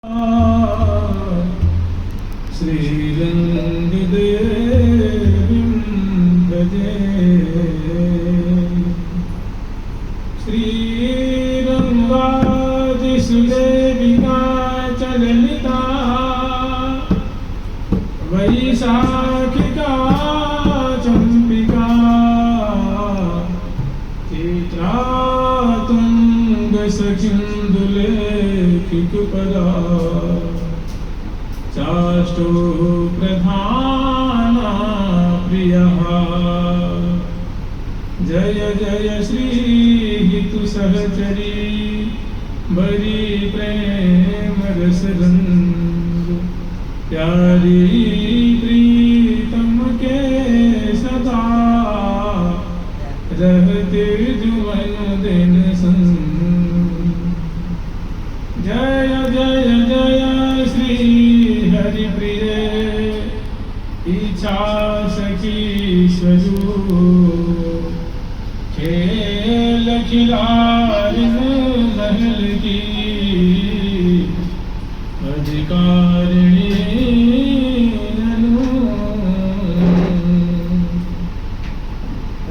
श्रीरङ्गदेवीं भजे श्रीरङ्गादिसुदेविका च ललिता वैशाखिका चम्पिका चित्रातुङ्गसखिन्दुलेखिकपदा चाष्टो प्रधाना प्रियः जय जय श्री हितु सहचरी बड़ी प्रेम रसरंग प्यारी प्रीतम के सदा रहते जुवन दिन संग जय जय जय श्री हरि प्रिय इच्छा सखी स्वरूप खेल खिलारिन महल की अधिकारिणी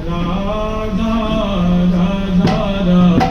राधा राधा राधा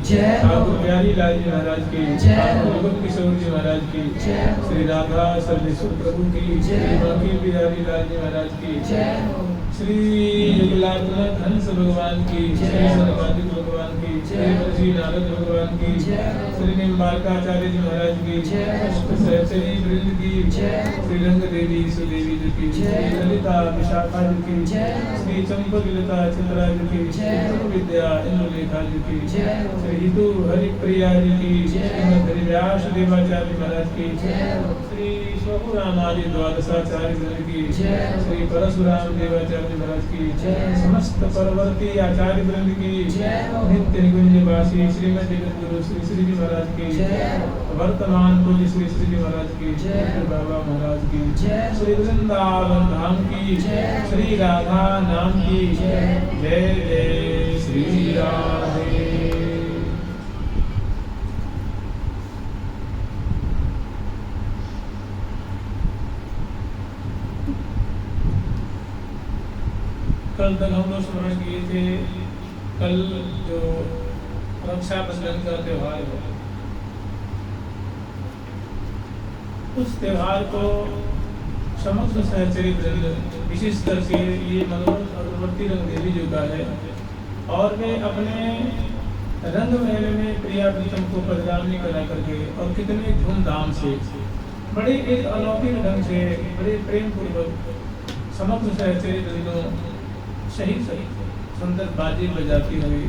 ठाकुर प्यारी लाल जी महाराज की, ठाकुर युगल किशोर जी महाराज की, श्री राधा सर्वेश्वर प्रभु की, श्री बांकी बिहारी लाल जी महाराज की, श्री युगलात्मक हंस भगवान की, श्री सनकादिक भगवान की, श्री नारद भगवान की, श्री निम्बारकाचार्य जी महाराज की, सहचरी वृंद की, श्री रंग देवी सुदेवी जी की, श्री ललिता विशाखा जी की, श्री चंपक लता चित्रा जी की, श्री विद्या इंद्रलेखा जी की, श्री हितु हरिप्रिया जी की, श्रीमद व्यास देवाचार्य महाराज की, श्री स्वपुराण आदि द्वादशाचार्य जी की, श्री परशुराम देवाचार्य महाराज की, समस्त परवर्ती आचार्य वृंद की, नित्य निकुंज वासी श्रीमद जगत गुरु श्री श्री जी महाराज की, वर्तमान पूज्य श्री श्री जी महाराज की, श्री बाबा महाराज की, श्री वृंदावन धाम की, श्री राधा नाम की, जय जय श्री राधे। कल तक हम लोग स्मरण किए थे, कल जो रक्षाबंधन का त्योहार है, उस त्योहार को समस्त सहचरी वृंद, विशेष करके ये मनोज अगरवर्ती रंग देवी जी का है, और वे अपने रंग महल में प्रिया प्रीतम को पधरावनी करा करके और कितने धूमधाम से, बड़े एक अलौकिक ढंग से, बड़े प्रेम पूर्वक समस्त सहचरी वृंदों सही सुंदर बाजे बजाती हुई,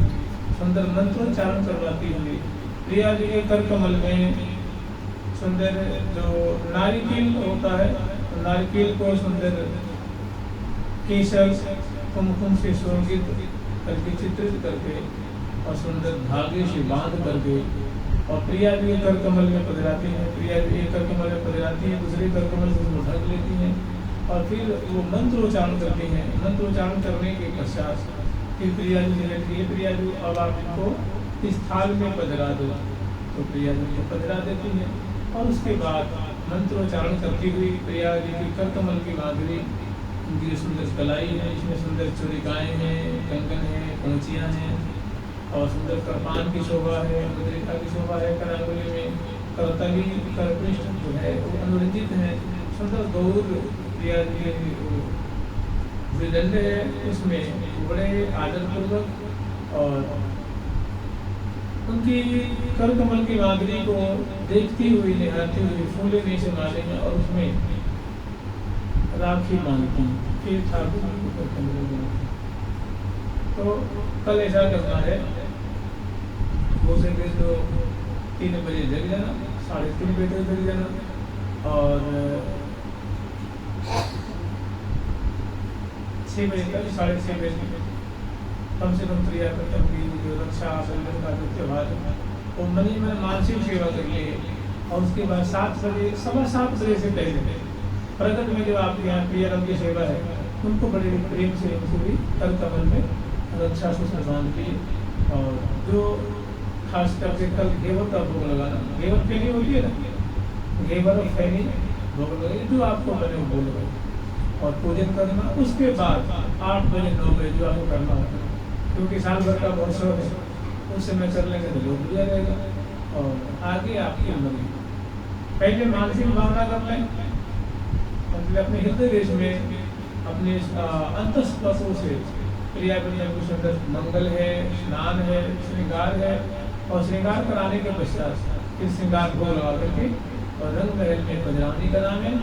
सुंदर मंत्रोच्चारण करवाती हुई, प्रिया जी के कर कमल में सुंदर जो नारिकेल होता है, नारिकेल को सुंदर केसर कुमकुम से सुरंगित करके चित्रित करके और सुंदर धागे से बांध करके और प्रिया जी के कर कमल में पधराती हैं। प्रिया जी एक कर कमल में पधराती हैं, दूसरे कर कमल से उसको ढक लेती हैं और फिर वो मंत्रोच्चारण करती हैं। मंत्रोच्चारण करने के पश्चात फिर प्रिया जी से कहती है, प्रिया जी अब आप इनको इस थाल में पधरा दो, तो प्रिया जी को पधरा देती हैं और उसके बाद मंत्रोच्चारण करती हुई प्रिया जी की कर कमल की माधुरी, उनकी सुंदर कलाई है, इसमें सुंदर चूड़िकाएँ हैं, कंगन है, पंचियाँ हैं और सुंदर करपान की शोभा है, मुद्रिका की शोभा है, करांगुली में करतली करपृष्ठ जो है वो अनुरंजित है, सुंदर गौर प्रिया जी विदंड है, उसमें बड़े आदरपूर्वक और उनकी कर कमल की माधुरी को देखती हुई, निहारती हुई फूले में से माले हैं और उसमें राखी बांधती हैं। फिर ठाकुर जी को कर कमल में, तो कल ऐसा करना है, वो से तो 3 बजे जग जाना, 3:30 बजे तक जग जाना और 6 बजे तक 6:30 बजे कम से कम प्रिया प्रथम की जो रक्षा बंधन का जो त्योहार है वो मनी में मानसिक सेवा करिए और उसके बाद 7 बजे 7:15 बजे से पहले प्रकट में जो आपके यहाँ प्रिया रंग की सेवा है उनको बड़े प्रेम से उनको भी कर कमल में रक्षा सूत्र बांध के और जो खास करके कल घेवर का भोग लगाना, घेवर फैनी होती है ना, घेवर और फैनी भोग लगाइए जो आपको बने वो लगाइए और पूजन करना। उसके बाद 8 बजे 9 बजे जो आपको करना होता है, क्योंकि साल भर का महोत्सव है, उस समय कर लेंगे तो लोग दिया रहेगा और आगे आपकी मर्जी। पहले मानसिक भावना कर लें, मतलब अपने हृदय देश में अपने अंतस्पर्शों से प्रिया प्रिया को सुंदर मंगल है, स्नान है, श्रृंगार है और श्रृंगार कराने के पश्चात फिर श्रृंगार भोग लगा करके और रंग महल में पधरावनी कराना है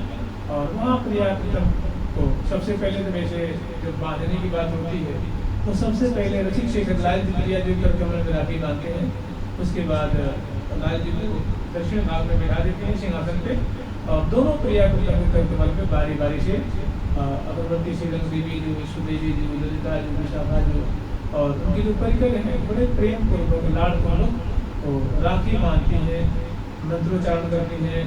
और वहाँ प्रिया प्रीतम को सबसे पहले तो वैसे जब बांधने की बात होती है तो सबसे पहले रसिक शेखर लाल जी प्रिया जी कर कमल में राखी बांधते हैं। उसके बाद लाल जी को दक्षिण भाग में बैठा देते हैं सिंहासन पे और दोनों प्रिया प्रीतम कर कमल पे बारी बारी से अगरबत्ती से रंग देवी जो सुदेवी जी ललिता जी विशाखा जो और उनकी जो परिकर हैं बड़े प्रेम पूर्वक लाड़ पूर्वक तो राखी बांधती हैं, मंत्रोच्चारण करती हैं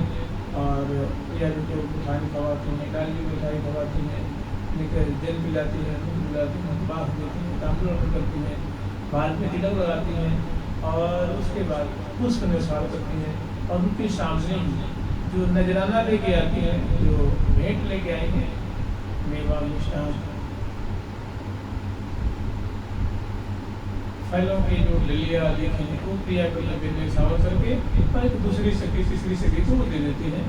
और प्रिया जी को मिठाई खवाती हैं, लाल जी मिठाई खवाती हैं, लेकर जल पिलाती हैं, दूध पिलाती हैं, बाँस देती हैं, तांबूल अर्पण करती हैं, बाल में तिलक लगाती हैं और उसके बाद पुष्प निस्वार करती हैं और उनके सामने जो नजराना लेके आती हैं, जो भेंट लेके आई हैं मेवा मिष्ठान फलों की जो लिलिया लिखी है वो प्रिया को निर्देशावर करके और एक दूसरी सखी तीसरी सखी को दे देती है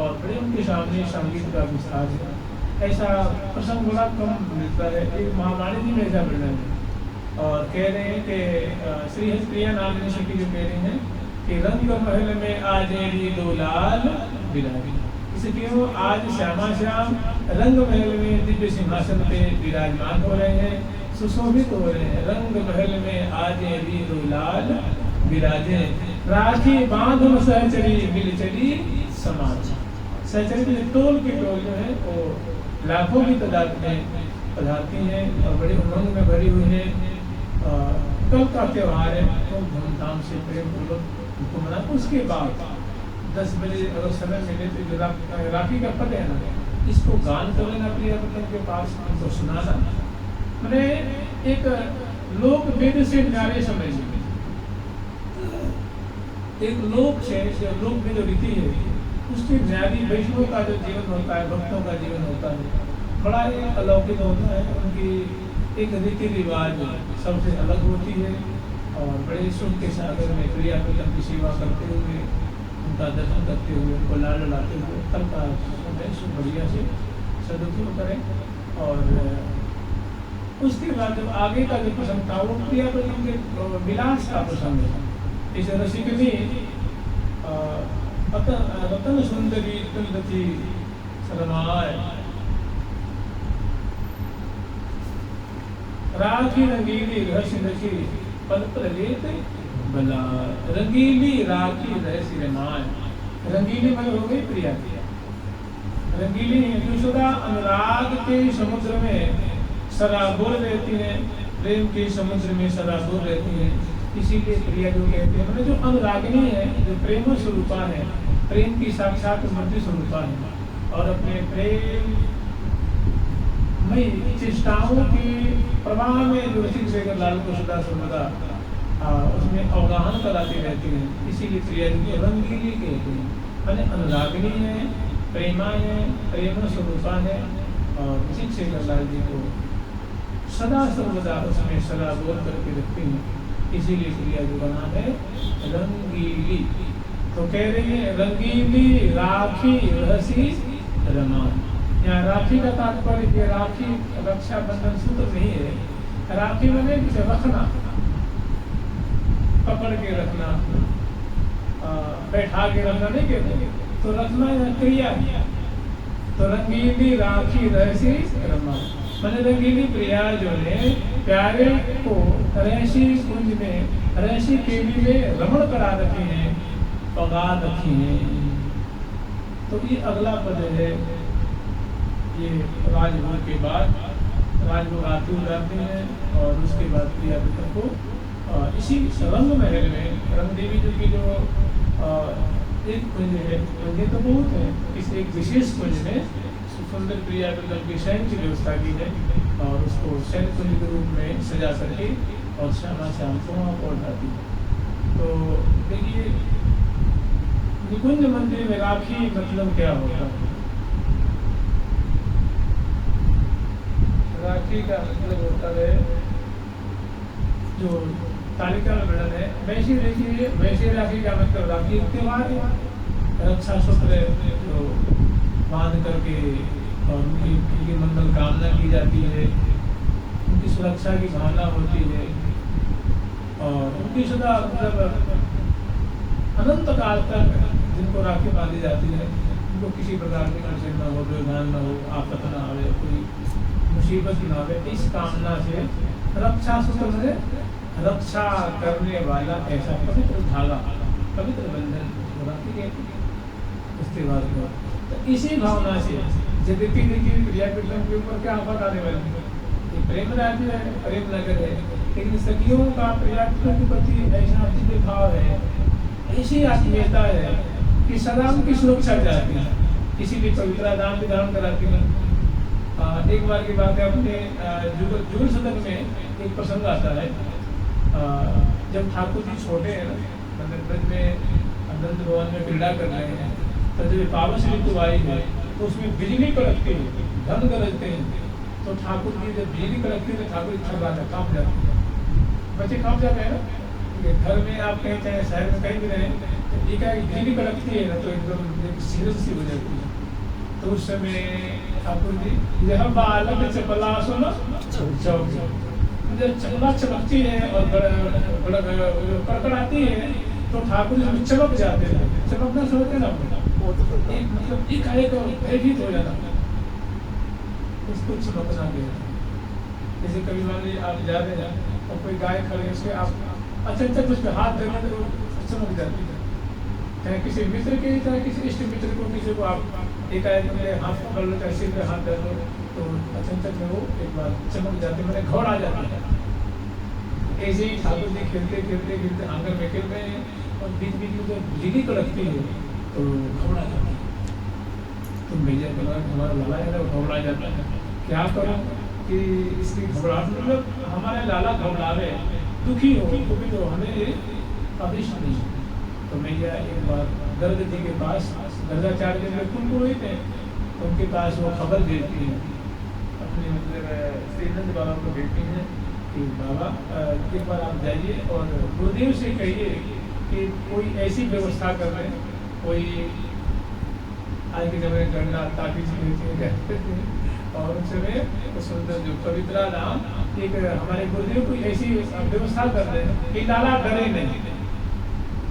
और बड़े उनके सामने संगीत का विस्तार है। ऐसा प्रसंग बड़ा कम मिलता है। एक महावाणी जी में ऐसा वर्णन है और कह रहे हैं कि श्री हरिप्रिया नामिनी सखी जो कह रही हैं कि रंग महल में आज दो लाल बिराजी, इसे क्यों आज श्यामा श्याम रंग महल में दिव्य सिंहासन पे विराजमान हो रहे हैं, सुशोभित हो रहे हैं। रंग महल में आज भी दो लाल विराजे, राखी बांधो सहचरी मिल चली समाज। सहचरी में टोल के टोल जो है वो लाखों की तादाद में पधारती हैं और बड़े उमंग में भरी हुई है। कल का त्यौहार है तो धूमधाम से प्रेम पूर्वक उनको मना। उसके बाद 10 बजे अगर समय मिले तो जो राखी का पद है ना, इसको गान कर लेना प्रियव्रतम के पास, उनको सुनाना। मैंने एक लोक वेद से न्यारे समझ एक लोक से लोक में जो रीति है उसकी न्यारी वैष्णव का जो जीवन होता है, भक्तों का जीवन होता है, बड़ा एक अलौकिक होता है। उनकी एक रीति रिवाज सबसे अलग होती है और बड़े सुख के सागर में प्रियव्रतम की सेवा करते हुए, उनका दर्शन करते हुए, उनको लाल लाते हुए कल का समय बढ़िया से सदुपयोग करें। और उसके बाद जब आगे का जो प्रसंग था वो प्रियव्रतम के विलास का प्रसंग है। इस रसिकनी रतन सुंदरी तुलती सरमाय, राखी रंगीली रहस्य रखी पद प्रलेत बला। रंगीली राखी रहस्य रमाय, रंगीली मन हो गई प्रिया। रंगीली यशोदा अनुराग के समुद्र में सराबोर रहती है, प्रेम के समुद्र में सराबोर रहती है। इसीलिए प्रिया जो कहते हैं, जो अनुरागिनी है, जो प्रेम स्वरूपा है, प्रेम की साक्षात मूर्ति स्वरूपा है और अपने प्रेम मई चेष्टाओं के प्रवाह में जो रसिक शेखर लाल को सदा सर्वदा उसमें अवगाहन कराती रहती है। इसीलिए प्रिया जी को रंगीली कहते हैं। मैंने अनुरागिनी है, प्रेमा है, प्रेम स्वरूपा है और रसिक शेखर लाल जी को सदा सर्वदा उसमें सदा बोल करके रखती हैं। इसीलिए प्रिया जी का नाम है रंगीली। तो कह रही है रंगीली राखी रहसी रमा। यहाँ राखी का तात्पर्य राखी रक्षा बंधन सूत्र नहीं है। राखी मैंने रखना, पकड़ के रखना, बैठा के रखना नहीं कहते, तो रखना या क्रिया। तो रंगीली राखी रहसी रमा मैंने रंगीली प्रिया जो है प्यारे को रहसी कुंज में, रहसी केली में रमण करा रखी है, पगा रखी है। तो ये अगला पद है, ये राजभोग के बाद राजभोग आती उतारते हैं और उसके बाद प्रियव्रतम को इसी रंग महल में रंग देवी जी की जो एक कुंज है, कुंज तो बहुत है, इस एक विशेष कुंज में सुंदर प्रियव्रतम की शयन की व्यवस्था की है और उसको शयन कुंज के रूप में सजा करके और श्यामा श्याम को वहाँ पहुँचाती है। तो देखिए निकुंज मंदिर में राखी मतलब क्या होता है? राखी का मतलब होता है जो तालिका में वर्णन है वैसे देखिए, वैसे राखी का मतलब राखी त्योहार है, रक्षा सूत्र जो बांध करके और उनकी मंगल कामना की जाती है, उनकी सुरक्षा की भावना होती है और उनकी सदा मतलब अनंत काल तक जिनको राखी बांधी जाती है उनको किसी प्रकार की अड़चन न हो, व्यवधान न हो, आफत न आवे, कोई मुसीबत न आवे, इस कामना से रक्षा सूत्र में रक्षा करने वाला ऐसा पवित्र धागा, पवित्र बंधन राखी के इस्तेमाल हुआ। तो इसी भावना से जगती देखिए प्रियव्रतम के ऊपर क्या आफत आने वाली है? ये प्रेम राज्य है, प्रेम नगर है, लेकिन सखियों का प्रियव्रतम के प्रति ऐसा दिव्य भाव है, ऐसी आत्मीयता है कि सदा उनकी सुरक्षा चाहती है, इसीलिए पवित्र दान भी धारण कराती है। एक बार की बात है, अपने जुगल सदन में एक प्रसंग आता है, जब ठाकुर जी छोटे हैं, मतलब ब्रज में आनंद भवन में क्रीड़ा कर रहे हैं, तो जब पावन ऋतु आई है तो उसमें बिजली कड़कती है, धन गरजते हैं, तो ठाकुर जी जब बिजली कड़कती है तो ठाकुर जी छर्राते कांप जाते हैं। बच्चे कांप जाते हैं ना, क्योंकि घर में आप कहीं चाहे शहर में कहीं भी रहें, तो एक गिल्ली कड़कती है ना तो एकदम सीरियस सी हो जाती है। तो उस समय ठाकुर यह बालक चपला सुनो चौक, जब चपला चमकती है और कड़कड़ाती है तो ठाकुर जी चमक जाते हैं। चमकना समझते ना, एक मतलब एक भयभीत हो जाना, उसको चमकना गया। जैसे कभी मान लीजिए आप जा रहे हैं और कोई गाय खड़े उसके आप अचानक उस पर हाथ देना तो चमक जाती है। चाहे किसी मित्र के, चाहे किसी इष्ट मित्र को, किसी को आप एकाएक मेरे हाथ पकड़ लो, चाहे सिर पे हाथ दे लो, तो अचानक में वो एक बार चमक जाते, मैंने घोड़ आ जाती है। ऐसे ही ठाकुर जी खेलते खेलते खेलते आंगन में खेल रहे हैं और बीच बीच में जब बिजली कड़कती है तो घबरा जाता है। तो भैया हमारा लाला है ना घबरा जाता है, क्या करो कि इसकी घबराहट, मतलब हमारे लाला घबरावे दुखी हो तो भी तो हमें अभिष्ट नहीं। तो भैया एक बार गर्ग जी के पास, गर्गाचार्य जी कुलपुरोहित हैं, तो उनके पास वो खबर भेजती है, अपने मतलब श्रीनंद बाबा को भेजती हैं कि बाबा एक बार आप जाइए और गुरुदेव से कहिए कि कोई ऐसी व्यवस्था कर रहे हैं, कोई आज के जमाने गंगा ताकि और उस समय सुंदर जो पवित्रा नाम एक हमारे गुरुदेव कोई ऐसी व्यवस्था कर रहे हैं कि लाला डरे नहीं।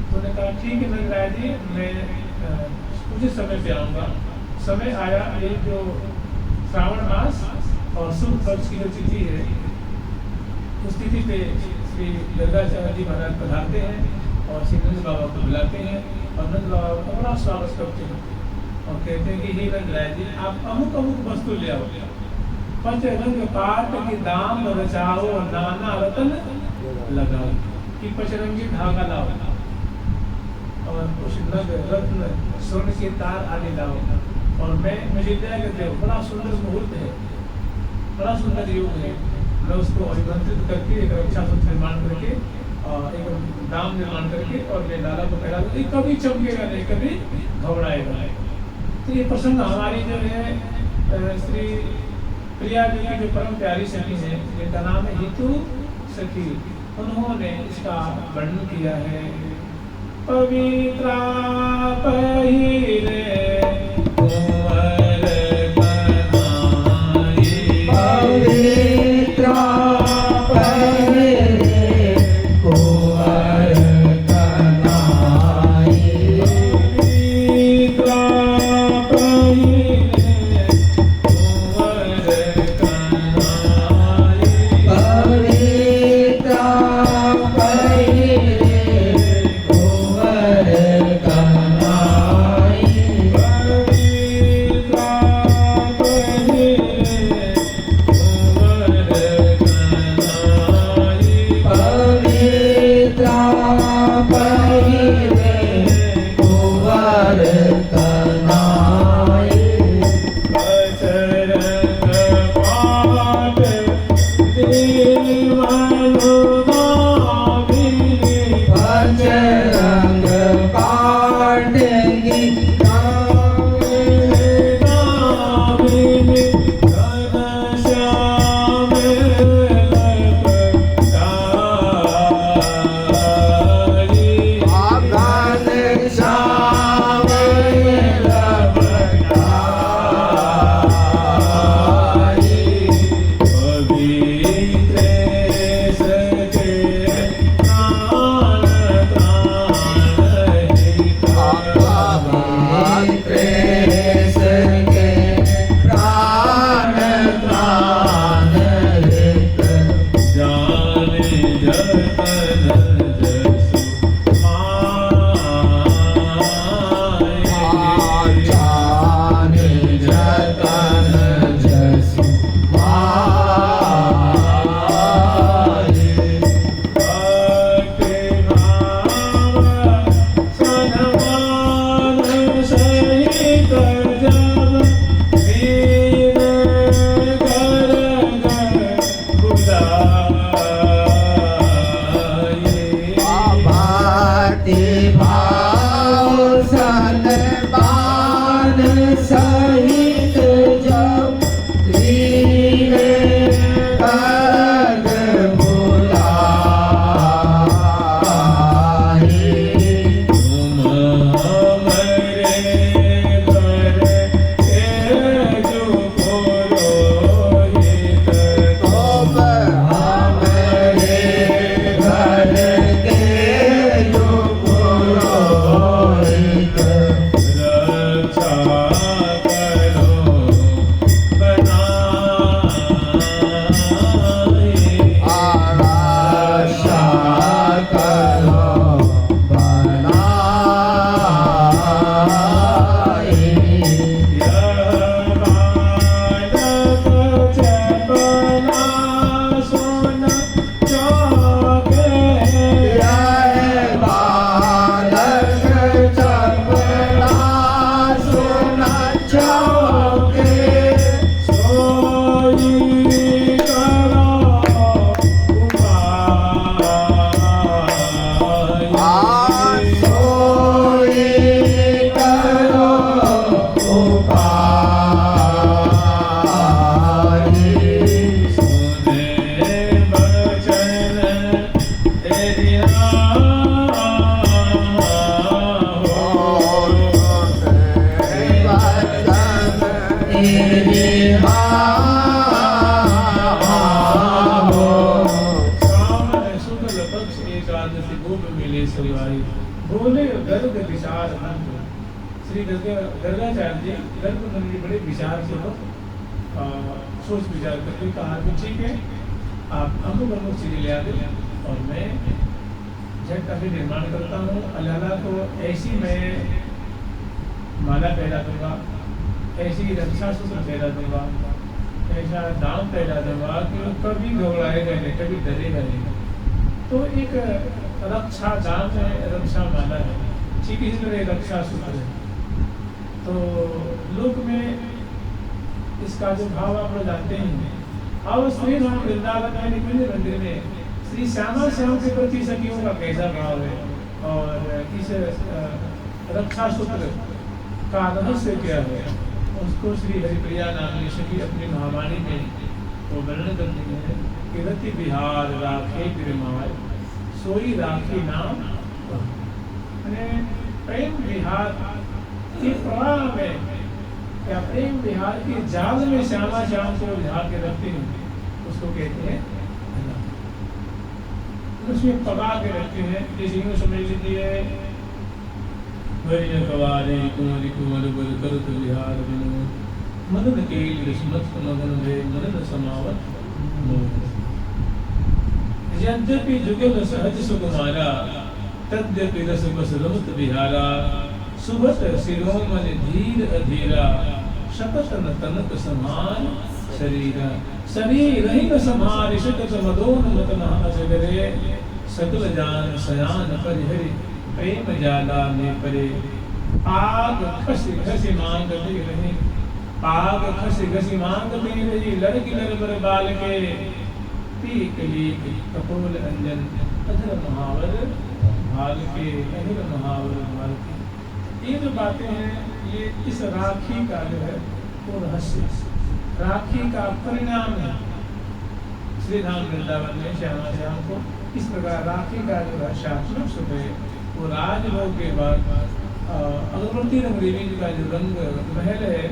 तो उन्होंने कहा ठीक है नंदराय जी, मैं उसी समय पे आऊँगा। समय आया, ये जो श्रावण मास और शुभ पक्ष की जो तिथि है उस तिथि पे श्री गर्गाचार्य जी महाराज पधारते हैं और श्री नंद बाबा को बुलाते हैं और नंद बाबा का बड़ा स्वागत करते हैं और कहते हैं कि हे नंदराय जी आप अमुक अमुक वस्तु ले आओ, पंचरंग पाट के दाम रचाओ, नाना रतन लगाओ, कि पंचरंगी धागा लाओ और कुछ नग रत्न स्वर्ण के तार आदि लाओ और मुझे दया करते हो। बड़ा सुंदर मुहूर्त है, बड़ा सुंदर योग है। मैं उसको अभिमंत्रित करके एक रक्षा सूत्र निर्माण करके और एक दाम निर्माण करके और मैं लाला को पहला दूँ, कभी चमकेगा नहीं, कभी घबराएगा नहीं। तो ये प्रसंग हमारी जो है श्री प्रिया जी की जो परम प्यारी सखी है जिनका नाम है हितू सखी, उन्होंने इसका वर्णन किया है। पवित्रा पहिरे कुंवर बनाई, पवित्रा पहिरे कुंवर बनाई, पवित्रा पहिरे कुंवर बनाई, पवित्रा पहिरे कुंवर बनाई, बोले गर्ग विचार श्री गर्गाचार्य जी गर्ग मंदिर बड़े विचार से सोच विचार करके कहा कि ठीक है आप अमुक अमुक चीजें ले आते और मैं जब कभी निर्माण करता हूँ अल्लाह को ऐसी मैं माला पैदा दूंगा, ऐसी रक्षा सूत्र पैदा दूंगा, ऐसा दाम पैदा दूंगा कि वो कभी घबराएगा नहीं, कभी डरेगा नहीं। तो एक रक्षा दाम है, रक्षा माला है, ठीक इसी तरह रक्षा सूत्र है। तो लोक में इसका जो भाव आप लोग जानते हैं। अब श्री राम वृंदावन में निकुंज मंदिर में श्री श्यामा श्याम के प्रति सखियों का कैसा भाव है और इस रक्षा सूत्र का रहस्य क्या है, उसको श्री हरिप्रिया नामनी सखी अपनी महावाणी में वो वर्णन करती है कि रति बिहार राखे गिरमार सोई राखी नाम। प्रेम विहार के प्रवाह में या प्रेम विहार के जाल में श्यामा श्याम को विहार के रखते हैं, उसको कहते हैं उसमें पगा के रखते हैं। जैसे यूँ समझ लीजिए कवारे कुंवरी कुंवर बर करत विहार विनोद मदन केल रसमत मदन भे मदन समावत मोद। यद्यपि जुगल सहज सुकुमारा तद्यपि रस बस रमत विहारा सुबत शिरोमणि धीर अधीरा शपथ न तनक समान शरीरा शरीर ही न समारि शकत मदोन मतन अजगरे सकल जान सयान परिहरि प्रेम जाला में परे आग खसी खसी मांग दे रहे आग खसी खसी मांग दे रही लड़की लड़बर बाल के पीक लीक कपोल अंजन अधर महावर भाल के अधर महावर भाल के। ये जो बातें हैं ये इस राखी का जो है वो रहस्य, राखी का परिणाम है। श्री राम वृंदावन में श्यामा श्याम को इस प्रकार राखी का जो रहस्यात्मक सुख है वो राजभोग के बाद अगरबत्ती रंगदेवी जी का जो रंग महल है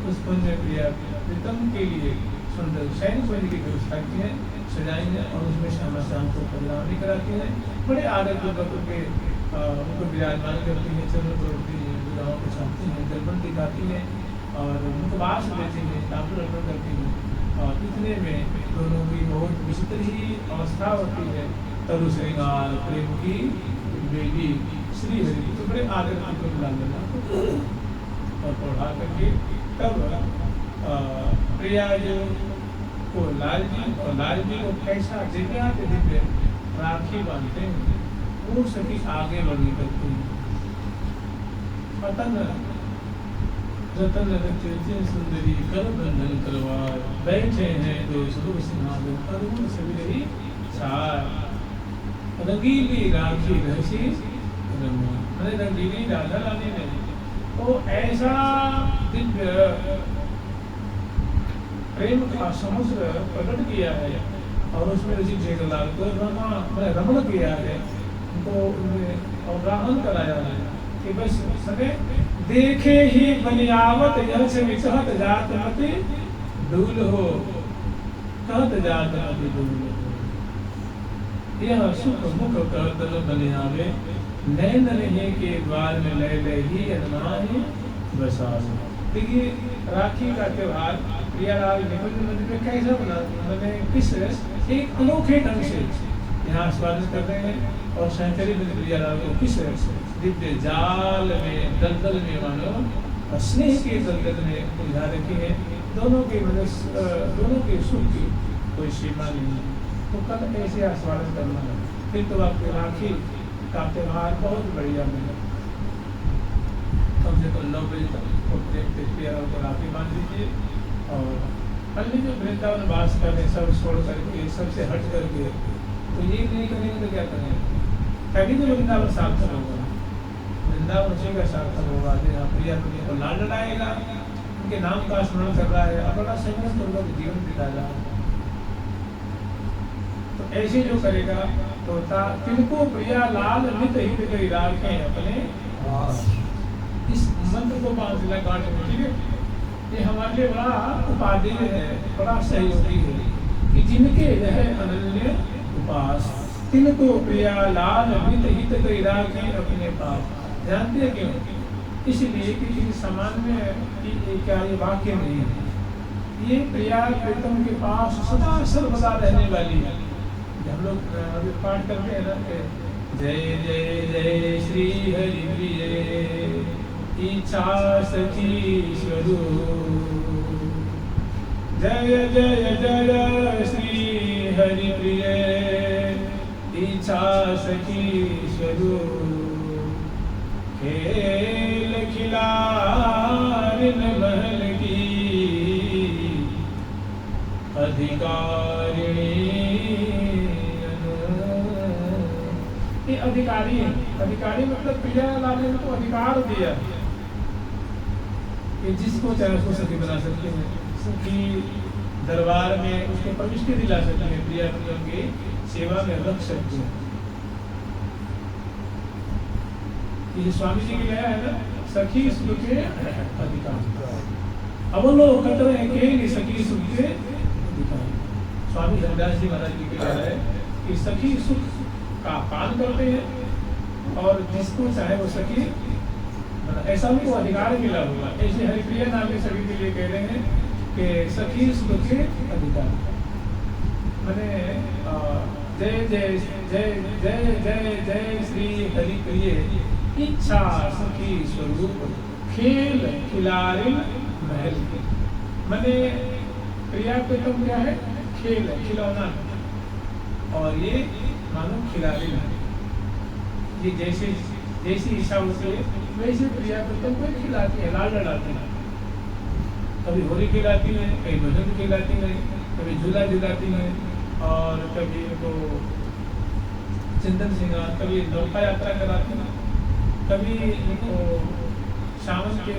उस पुण्य क्रिया प्रीतम के लिए सुंदर शयन पुण्य की व्यवस्था की है, सजाई है और उसमें श्यामा श्याम को परिणामी कराती है। बड़े आदर पूर्वक उनको विराजमान करती है, चरण तोड़ती है, विवाहों को छापती हैं, दर्पण दिखाती हैं और मुखवास देती हैं, ताम्र अर्पण करती हैं और इतने में दोनों की बहुत विचित्र ही अवस्था होती है। तरु श्रृंगार प्रेम की बेबी श्री हरि तो बड़े आदर को मिला देना और पढ़ा करके तब प्रिया जो को लाल जी को कैसा दिव्या दिव्य राखी बांधते हैं वो सभी आगे बढ़ने करते हैं। पतन रतन रचे सुंदरी कर बंधन करवार बैठे हैं दो सुर सिंहासन अरुण सवेरी चार रंगीली राखी रहसी मैंने रंगीली राधा रानी ने तो ऐसा दिव्य प्रेम का समुद्र प्रकट किया है और उसमें ऋषि जेठलाल को रमण किया है, उनको अवगाहन कराया है कि बस सके देखे ही बनियावत यह से विचहत जात मति दूल हो कहत जात मति दूल हो। यह सुख मुख करतल बनियावे नैन रहे के द्वार में लय लय ही अनुमान बसा। देखिए राखी का त्योहार प्रियालाल निकुंज मंदिर में कैसा बना, मैंने किस एक अनोखे ढंग से यहाँ स्वागत कर रहे हैं और शंकरी मंदिर प्रियालाल को किस दिव्य जाल में दलदल में मानो स्नेह के दलदल में उलझा रखी है। दोनों के दोनों के सुख की कोई सीमा नहीं। तो कल ऐसे स्वागत करना है फिर तो आपके राखी का त्योहार बहुत बढ़िया मिला। कम से कम 9 बजे तक को राखी बांध लीजिए और अन्य जो वृंदावन वास कर रहे सब छोड़ करके सबसे हट करके तो ये नहीं करेंगे तो क्या करेंगे, तभी तो वृंदावन सार्थक होगा। वृंदावन उसी का सार्थक होगा जहाँ प्रिया प्रिय को लाल लड़ाएगा, उनके नाम का स्मरण कर रहा है और बड़ा संयम पूर्वक जीवन बिता रहा है। तो ऐसे जो करेगा तो तिनको प्रिया लाल नित हित कई राखें अपने। इस मंत्र को बांध दिला गांठ में, ठीक है। ये हमारे लिए बड़ा उपादेय है, बड़ा सहयोगी है कि जिनके रहे अनन्य उपास, तिनको प्रिया लाल नित हित कई राखें अपने पास। जानते हैं क्यों? इसलिए कि सामान्य क्या ये वाक्य नहीं है, ये प्रिया प्रीतम के पास सदा सर्वदा रहने वाली है। हम लोग अभी पाठ करते हैं ना, जय जय जय श्री हरि प्रिय इच्छा सखी स्वरूप, जय जय जय श्री हरि प्रिय इच्छा सखी स्वरूप, खेल खिलारिन महल की अधिकारिणी। ये अधिकारी है, अधिकारी मतलब प्रिया लाल ने उनको अधिकार दिया कि जिसको चाहे उसको सखी बना सकते हैं, सखी दरबार में उसको प्रविष्टि दिला सकते हैं, प्रिया प्रियम की सेवा में रख सकते हैं। ये स्वामी जी की गया है ना, सखी सुख के अधिकार, अवलोकन के सखी सुख के अधिकार। स्वामी धनदास जी महाराज जी की गया है कि सखी सुख का पान करते हैं और जिसको चाहे वो सखी, ऐसा उनको अधिकार मिला होगा। ऐसे हरिप्रिया नाम के सभी के लिए कह रहे हैं कि सखी सुख के अधिकार, मैंने जय जय जय जय जय जय श्री हरिप्रिय इच्छा सखी स्वरूप, खेल खिलारिन महल की। मैंने प्रिया प्रीतम क्या है? खेल है, खिलौना, और ये मानो खिलाड़ी है। ये जैसे जैसी इच्छा होती है वैसे प्रिया प्रीतम को खिलाती है, लाल लड़ाती है। कभी होली खिलाती है, कभी भजन खिलाती है, कभी झूला झुलाती है, और कभी इनको चिंतन सिंगार, कभी नौका यात्रा कराती है, कभी इनको सावन के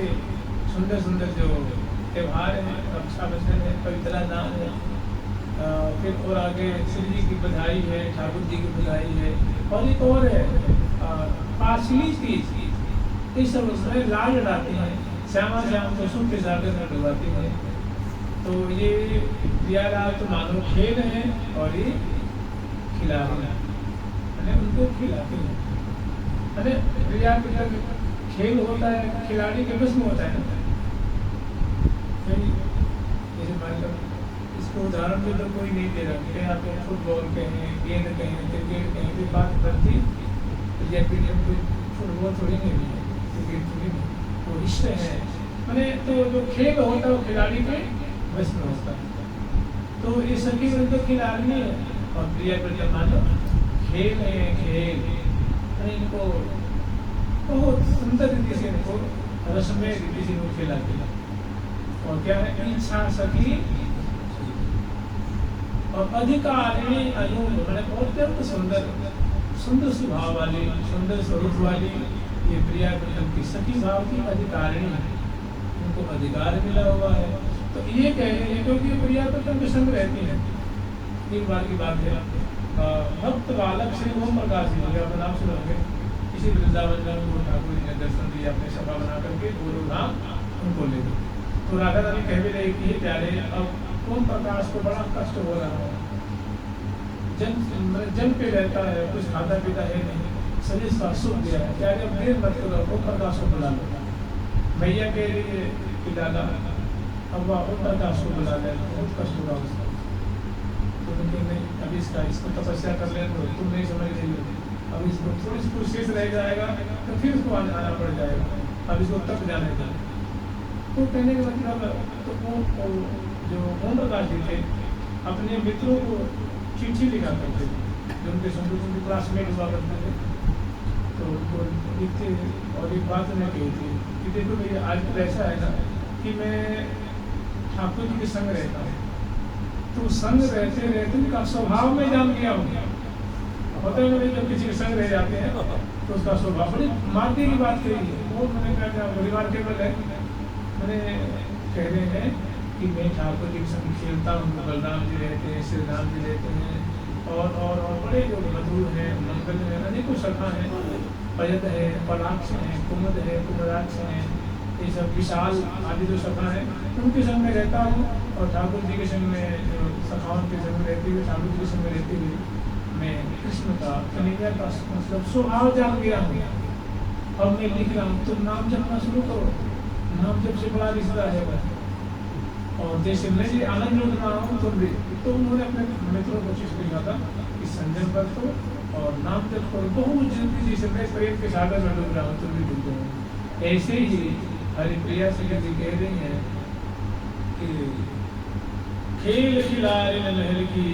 सुंदर सुंदर जो त्यौहार हैं, रक्षाबंधन है, पवित्रा दान है, फिर और आगे श्री जी की बधाई है, ठाकुर जी की बधाई है, और एक और है पार्सली तीज, इस सब उसमें लाल लड़ाती हैं, श्यामा श्याम को सुख के सागर में डुबाती हैं। तो ये प्रिया लाल तो मानो खेल है और ये खिलाड़ी है, उनको खिलाती है। अरे प्रिया प्रिया खेल होता है, खिलाड़ी के बस में होता है ना। जैसे मान लो इसको उदाहरण में तो कोई नहीं दे रहा, कहीं आप फुटबॉल कहें, गेंद कहें, क्रिकेट कहें, कोई बात करती प्रिया प्रिया कोई फुटबॉल थोड़ी नहीं है, क्रिकेट थोड़ी नहीं, वो रिश्ते हैं। मैंने तो जो खेल होता है वो खिलाड़ी के बस में होता है। तो ये सभी तो खिलाड़ी है, और प्रिया प्रिया मानो खेल है, खेल इनको बहुत सुंदर रीति से, इनको रसमय रीति से इनको खिलाते हैं। और क्या है? इच्छा सखी और अधिकारिणी अनु, मैंने अत्यंत सुंदर सुंदर स्वभाव वाली, सुंदर स्वरूप वाली ये प्रिया प्रीतम की सखी भाव की अधिकारिणी है, उनको अधिकार मिला हुआ है। तो ये कह रहे हैं क्योंकि प्रिया प्रीतम के संग रहती है। एक बार की बात है, भक्त बालक श्री ओम प्रकाश जी, आपका नाम सुनोगे, इसी वृंदावन में उनको ठाकुर जी ने दर्शन दिया, अपने सभा बना करके गुरु नाम उनको ले गए। तो राधा रानी कह भी रही कि प्यारे अब ओम प्रकाश को बड़ा कष्ट हो रहा है, जन पे रहता है, कुछ खाता पीता है नहीं, शरीर का सुख गया है, प्यारे अब देर मत करो, ओम प्रकाश को बुला लो। भैया कह रही है कि दादा अब वह ओम प्रकाश को बुला ले, बहुत कष्ट होगा उसका। तो नहीं, अभी इसको तपस्या कर ले, तो तुम नहीं समझ रही हो, अब इसको थोड़ी सी कोशिश रह जाएगा तो फिर उसको आना पड़ जाएगा, अब इसको तप जाने का। तो कहने का मतलब, तो वो जो ओम प्रकाश जी थे अपने मित्रों को चिट्ठी लिखा करते थे, जो उनके उनके क्लासमेट हुआ करते थे, तो उनको लिखते। और एक बात उन्हें कही थी कि देखो भैया आजकल ऐसा है ना कि मैं ठाकुर जी के संग रहता हूँ, तो संग रहते रहते उनका स्वभाव में जान गया हूँ। होता है ना, जब किसी के संग रह जाते हैं तो उसका स्वभाव, बड़ी मानने की बात कही है, वो मैंने कहा परिवार केवल है। मैंने कह रहे हैं कि मैं ठाकुर जी के संग खेलता हूँ, बलराम जी रहते हैं, श्री राम जी रहते हैं, और बड़े जो मधुर हैं, मंगल हैं, अनेकों शाखा हैं, पयद है, पलाक्ष है, कुमुद है, कुमराक्ष है, ये सब विशाल आदि जो शाखा है उनके संग में रहता हूँ। और ठाकुर जी के संग में जो सखाओं के संग में रहते हुए, ठाकुर जी के संग में रहते हुए मैं कृष्ण का कन्हैया का मतलब स्वभाव जान गया हूँ। अब मैं लिख रहा हूँ, तुम नाम जपना शुरू करो, नाम जप से बड़ा रिश्ता है वह। और जैसे मैं जी आनंद लूट रहा हूँ तुम भी, तो उन्होंने अपने मित्रों को चीज लिखा था कि संजम पर तो और नाम जप करो बहुत जल्दी, जैसे मैं प्रेम के सागर में डूब रहा हूँ तुम भी डूब जाओ। ऐसे ही हरिप्रिया से जी कह रही है कि खेल खिलारे लहर की,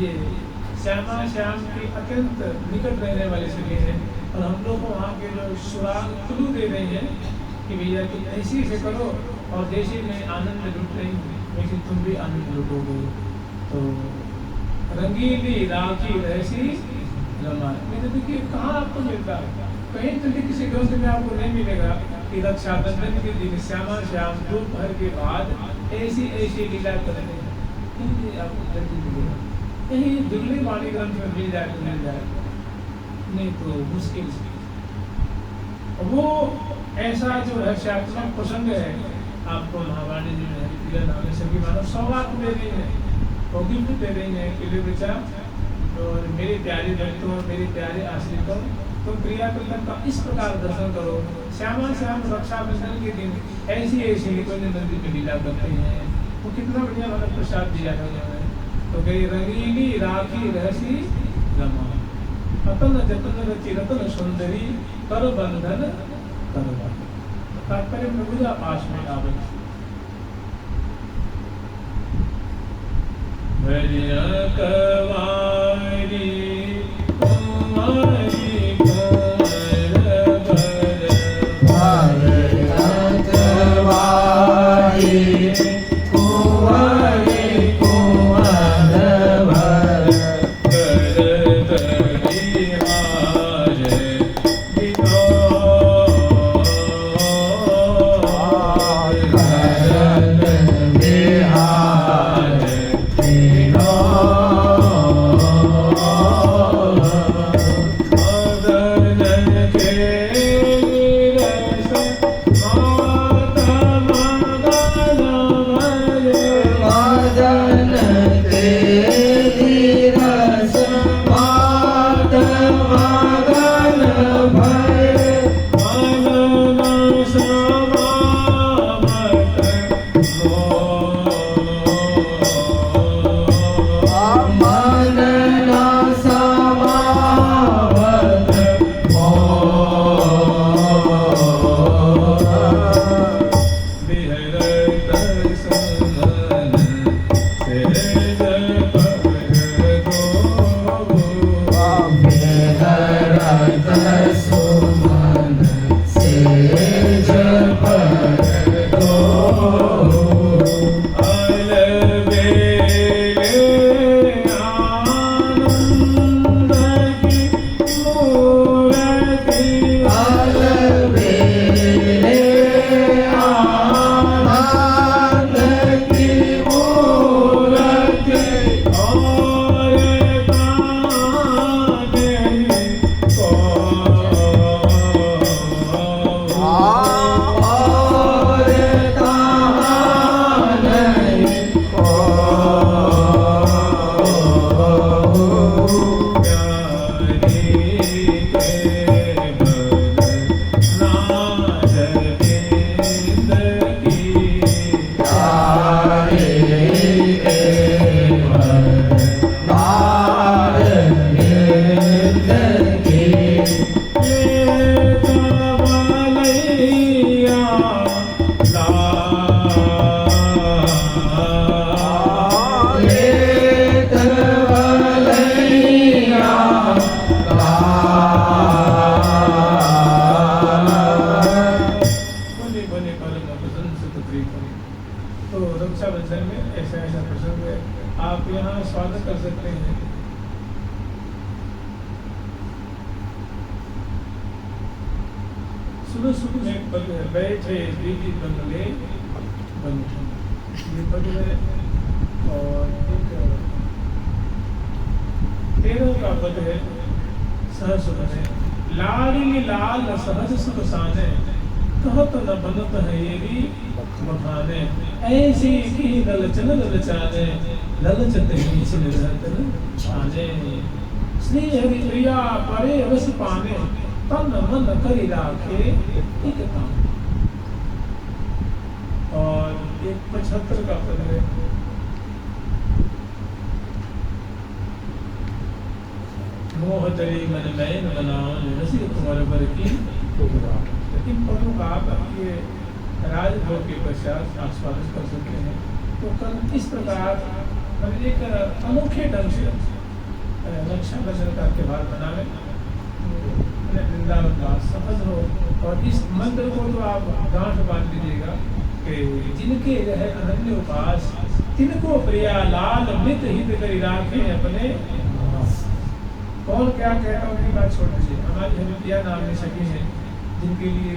ये श्यामा श्याम की अत्यंत निकट रहने वाले सगे हैं। और हम लोग को वहाँ के जो सुराग क्लू दे रहे हैं कि भैया तुम ऐसे से करो, और जैसे मैं आनंद लुट रही हूँ लेकिन तुम भी आनंद लुटोगे। तो रंगीली राखी रहसी रमा, देखिए कहाँ आपको मिलता है, कहीं तो किसी ग्रंथ में आपको नहीं मिलेगा कि रक्षाबंधन के दिन श्यामा श्याम दोपहर के बाद ऐसी ऐसी लीला करते हैं, कहीं आपको जल्दी मिलेगा। कहीं दुर्लभ वाणी ग्रंथ में मिल जाए तो मिल जाए, नहीं तो मुश्किल से। वो ऐसा जो रहस्यात्मक प्रसंग है आपको महावाणी जी ने हरिप्रिया नाम से सभी मानव सौगात दे रही है, वो गिफ्ट दे रही है कि ले बेटा, और मेरे प्यारे भक्तों, मेरे प्यारे आश्रितों, तुम प्रिया कृतन का इस प्रकार दर्शन करो। श्यामा श्याम रक्षाबंधन के दिन ऐसी ऐसी निकुंज नदी में लीला करते हैं। वो कितना बढ़िया मतलब प्रसाद दिया है उन्होंने। तो गई रंगीली राखी रहसी रमा, अतन जतन रचि रतन सुंदरी कर बंधन करवा। तात्पर्य प्रभुजा पास में आवे भरिया कवारी कुमारी तेरों का पद है सहज बने, लाडली लाल सहज सुख साने, कहत न बनत है ये भी बखाने, ऐसी की ललचन ललचाने, ललचत ही छिन रहतन छाने, श्री हरि प्रिया परे रस पाने, तन मन करि राखे एक काम। और एक 75 का पद है, मोह तरी मन नयन बनावन, रसिक कुंवर बर की लेकिन पदों का आप ये राजभोग के पश्चात आस्वादन कर सकते हैं। तो कल इस प्रकार हम एक अनोखे ढंग से रक्षाबंधन का त्यौहार मनावे, वृंदावन का सफल हो। और इस मंत्र को तो आप गांठ बांध लीजिएगा कि जिनके रहे अनन्य उपास, तिनको प्रिया लाल मित हित करि राखे अपने। कौन क्या कहता हूँ उनकी बात छोड़ दीजिए। हमारी हरिप्रिया नाम में सखी है जिनके लिए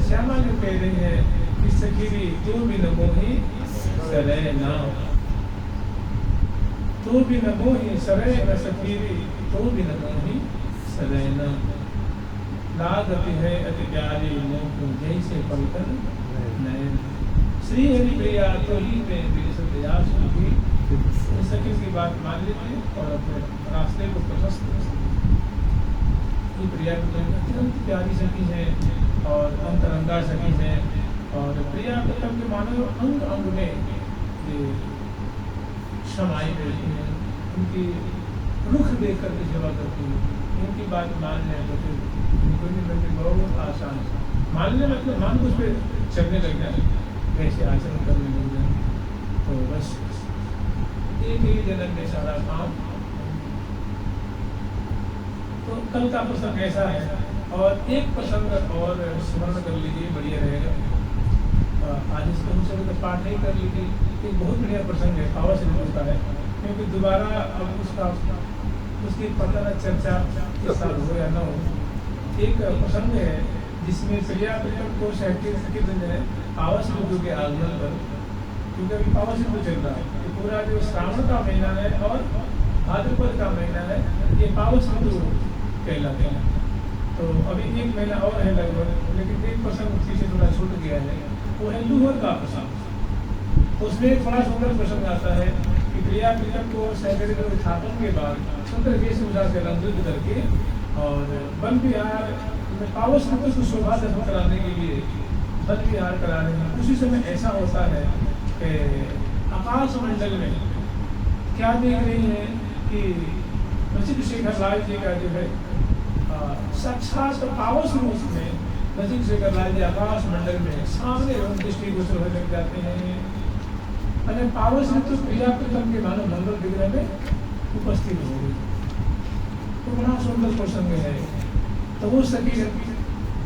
श्यामा जो कह रही है कि सखी तू भी न मोही सरे ना, तू भी न मोही सरे न सखी, तू भी न मोही सरे ना, लागती है अति प्यारी मोह जैसे पलकन नयन, श्री हरि प्रिया तो ही में दयास की सखी की बात मान लीजिए और अपने रास्ते को प्रशस्त प्रिया अत्यंत प्यारी सखी है और अंतरंगा सखी है। और प्रिया मतलब के मानो अंग अंग में ये समाई रहती है, उनकी रुख देख करके सेवा करती है। उनकी बात मान लें तो फिर उनको नहीं लगती, बहुत आसान मान लें मतलब मान को उस पर चलने लग जाए, कैसे आचरण करने लग जाए। तो बस एक ही जन्म में सारा काम। तो कल का प्रसंग ऐसा है। और एक प्रसंग और स्मरण कर लीजिए, बढ़िया रहेगा। आज इसको हम तो पाठ नहीं कर लीजिए, एक बहुत बढ़िया प्रसंग है, पावर से होता है, क्योंकि दोबारा अब उसका उसकी पता न चर्चा इस साल हो या न हो। एक प्रसंग है जिसमें प्रिया प्रियम को पावस ऋतु के आगमन पर, क्योंकि अभी पावस ऋतु चल रहा है, ये पूरा जो श्रावण का महीना है और भाद्रपद का महीना है, ये पावस ऋतु कहलाते हैं। तो अभी एक महीना और है लगभग, लेकिन एक प्रसंग पीछे थोड़ा छूट गया है, वो है लूहर का प्रसंग। उसमें एक बड़ा सुंदर प्रसंग आता है कि प्रिया प्रियम को सहचर्य के स्थापन के बाद सुंदर वेशभूषा से अलंकृत करके और वन विहार में पावस ऋतु को शोभा दर्शन कराने के लिए वन विहार करा रहे हैं। उसी समय ऐसा होता है कि आकाश मंडल में क्या देख रही है कि रसिक शेखर लाल जी का जो है साक्षात पावस रूप में रसिक शेखर लाल जी आकाश मंडल में सामने दृष्टिगोचर होने लग जाते हैं। अने पावस ऋतु प्रिया प्रीतम के मानव मंगल विग्रह में उपस्थित हो गई। तो बड़ा सुंदर प्रसंग है। तो वो सभी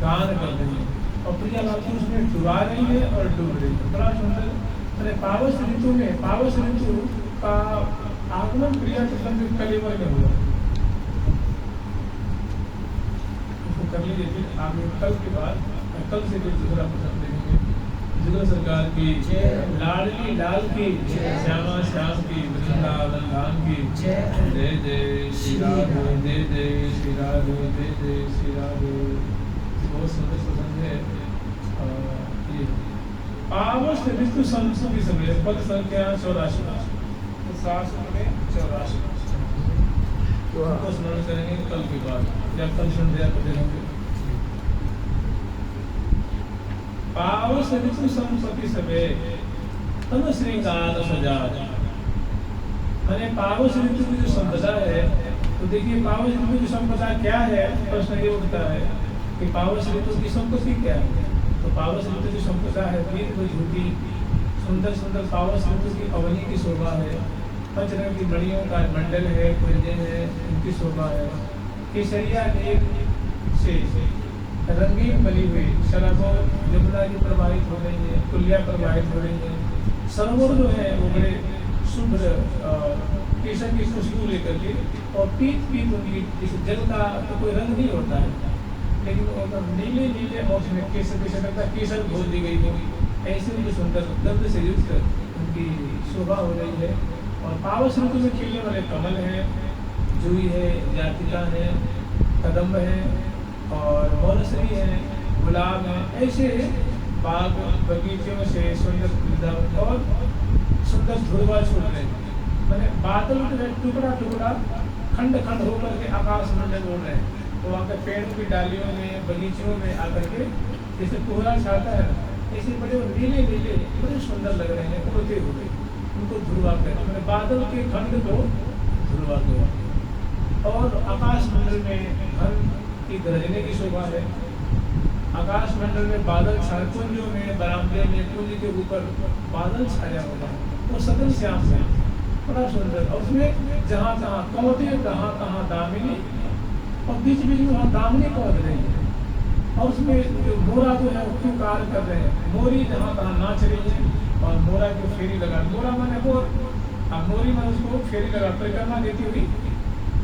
गान कर रही है और प्रिया बाबू उसमें डुबा रही है और डूब रही है। बड़ा सुंदर। अरे पावस ऋतु में पावस ऋतु का आगमन प्रिया प्रीतम के कलेवर में हुआ। उसको कर लीजिए, फिर आगे कल के बाद कल से फिर दूसरा प्रसंग देखेंगे। जिला सरकार की लाडली लाल की श्यामा श्याम की वृंदावन धाम की जय जय श्री राधे, जय जय श्री राधे, जय जय श्री राधे। बहुत सुंदर प्रसंग है। ये पावस ऋतु संस्कृति समय पद संख्या 84 शास्त्र में 84 को स्मरण करेंगे कल के बाद या कल संध्या को देखेंगे। पावस ऋतु संपत्ति सबे तम श्रृंगार सजाज। मैंने पावस ऋतु की जो संपदा है, तो देखिए पावस ऋतु की संपदा क्या है। प्रश्न ये उठता है कि पावस ऋतु की संपत्ति क्या है। तो पावस ऋतु की संपदा है वीर को झूठी सुंदर सुंदर पावस ऋतु की अवनी की शोभा है। पंचरंग की मणियों का मंडल है, कुंजन है, उनकी शोभा है। केसरिया एक से रंगीन बनी हुई शराबों यमुना की प्रवाहित हो रही है, कुलिया प्रवाहित हो रही है। सरोवर जो है वो बड़े शुभ्र केसर की खुशबू लेकर के और पीत पीत उनकी इस जल का तो कोई रंग नहीं होता है, लेकिन वो नीले नीले और उसमें केसर के सकता केसर घोल दी गई होगी। ऐसे उनकी सुंदर गंध से युक्त उनकी शोभा हो रही है। और पावस ऋतु में खिलने वाले कमल हैं, जूही है, जातिका है, कदम्ब है और मौलसरी है, गुलाब है। ऐसे बाग बगीचों से सुंदर वृंदावन और सुंदर ध्रुवा छूट रहे, मैंने बादल जो है टुकड़ा टुकड़ा खंड खंड होकर के आकाश मंडल उड़ रहे हैं। तो वहाँ के पेड़ों की डालियों में बगीचों में आकर के जैसे कोहरा छाता है, ऐसे बड़े नीले नीले बड़े सुंदर लग रहे हैं उड़ते हुए, उनको ध्रुवा कहते हैं। मैंने बादल के खंड को ध्रुवा कहते। और आकाश मंडल में घन की गरजने की शोभा है। आकाश मंडल में बादल छाए, कुंजों में बरामदे में कुंज के ऊपर बादल छाया होगा, वो सकल श्याम है, बड़ा सुंदर। और उसमें जहाँ तहाँ कौदे, कहाँ कहाँ दामिनी, और बीच बीच में वहाँ दामिनी कौद रही है। और उसमें जो मोरा जो है वो कार्य कर रहे हैं, मोरी जहाँ तहाँ नाच रही है और मोरा जो फेरी लगा, मोरा माने मोर, अब मोरी माने उसको फेरी लगा परिक्रमा देती हुई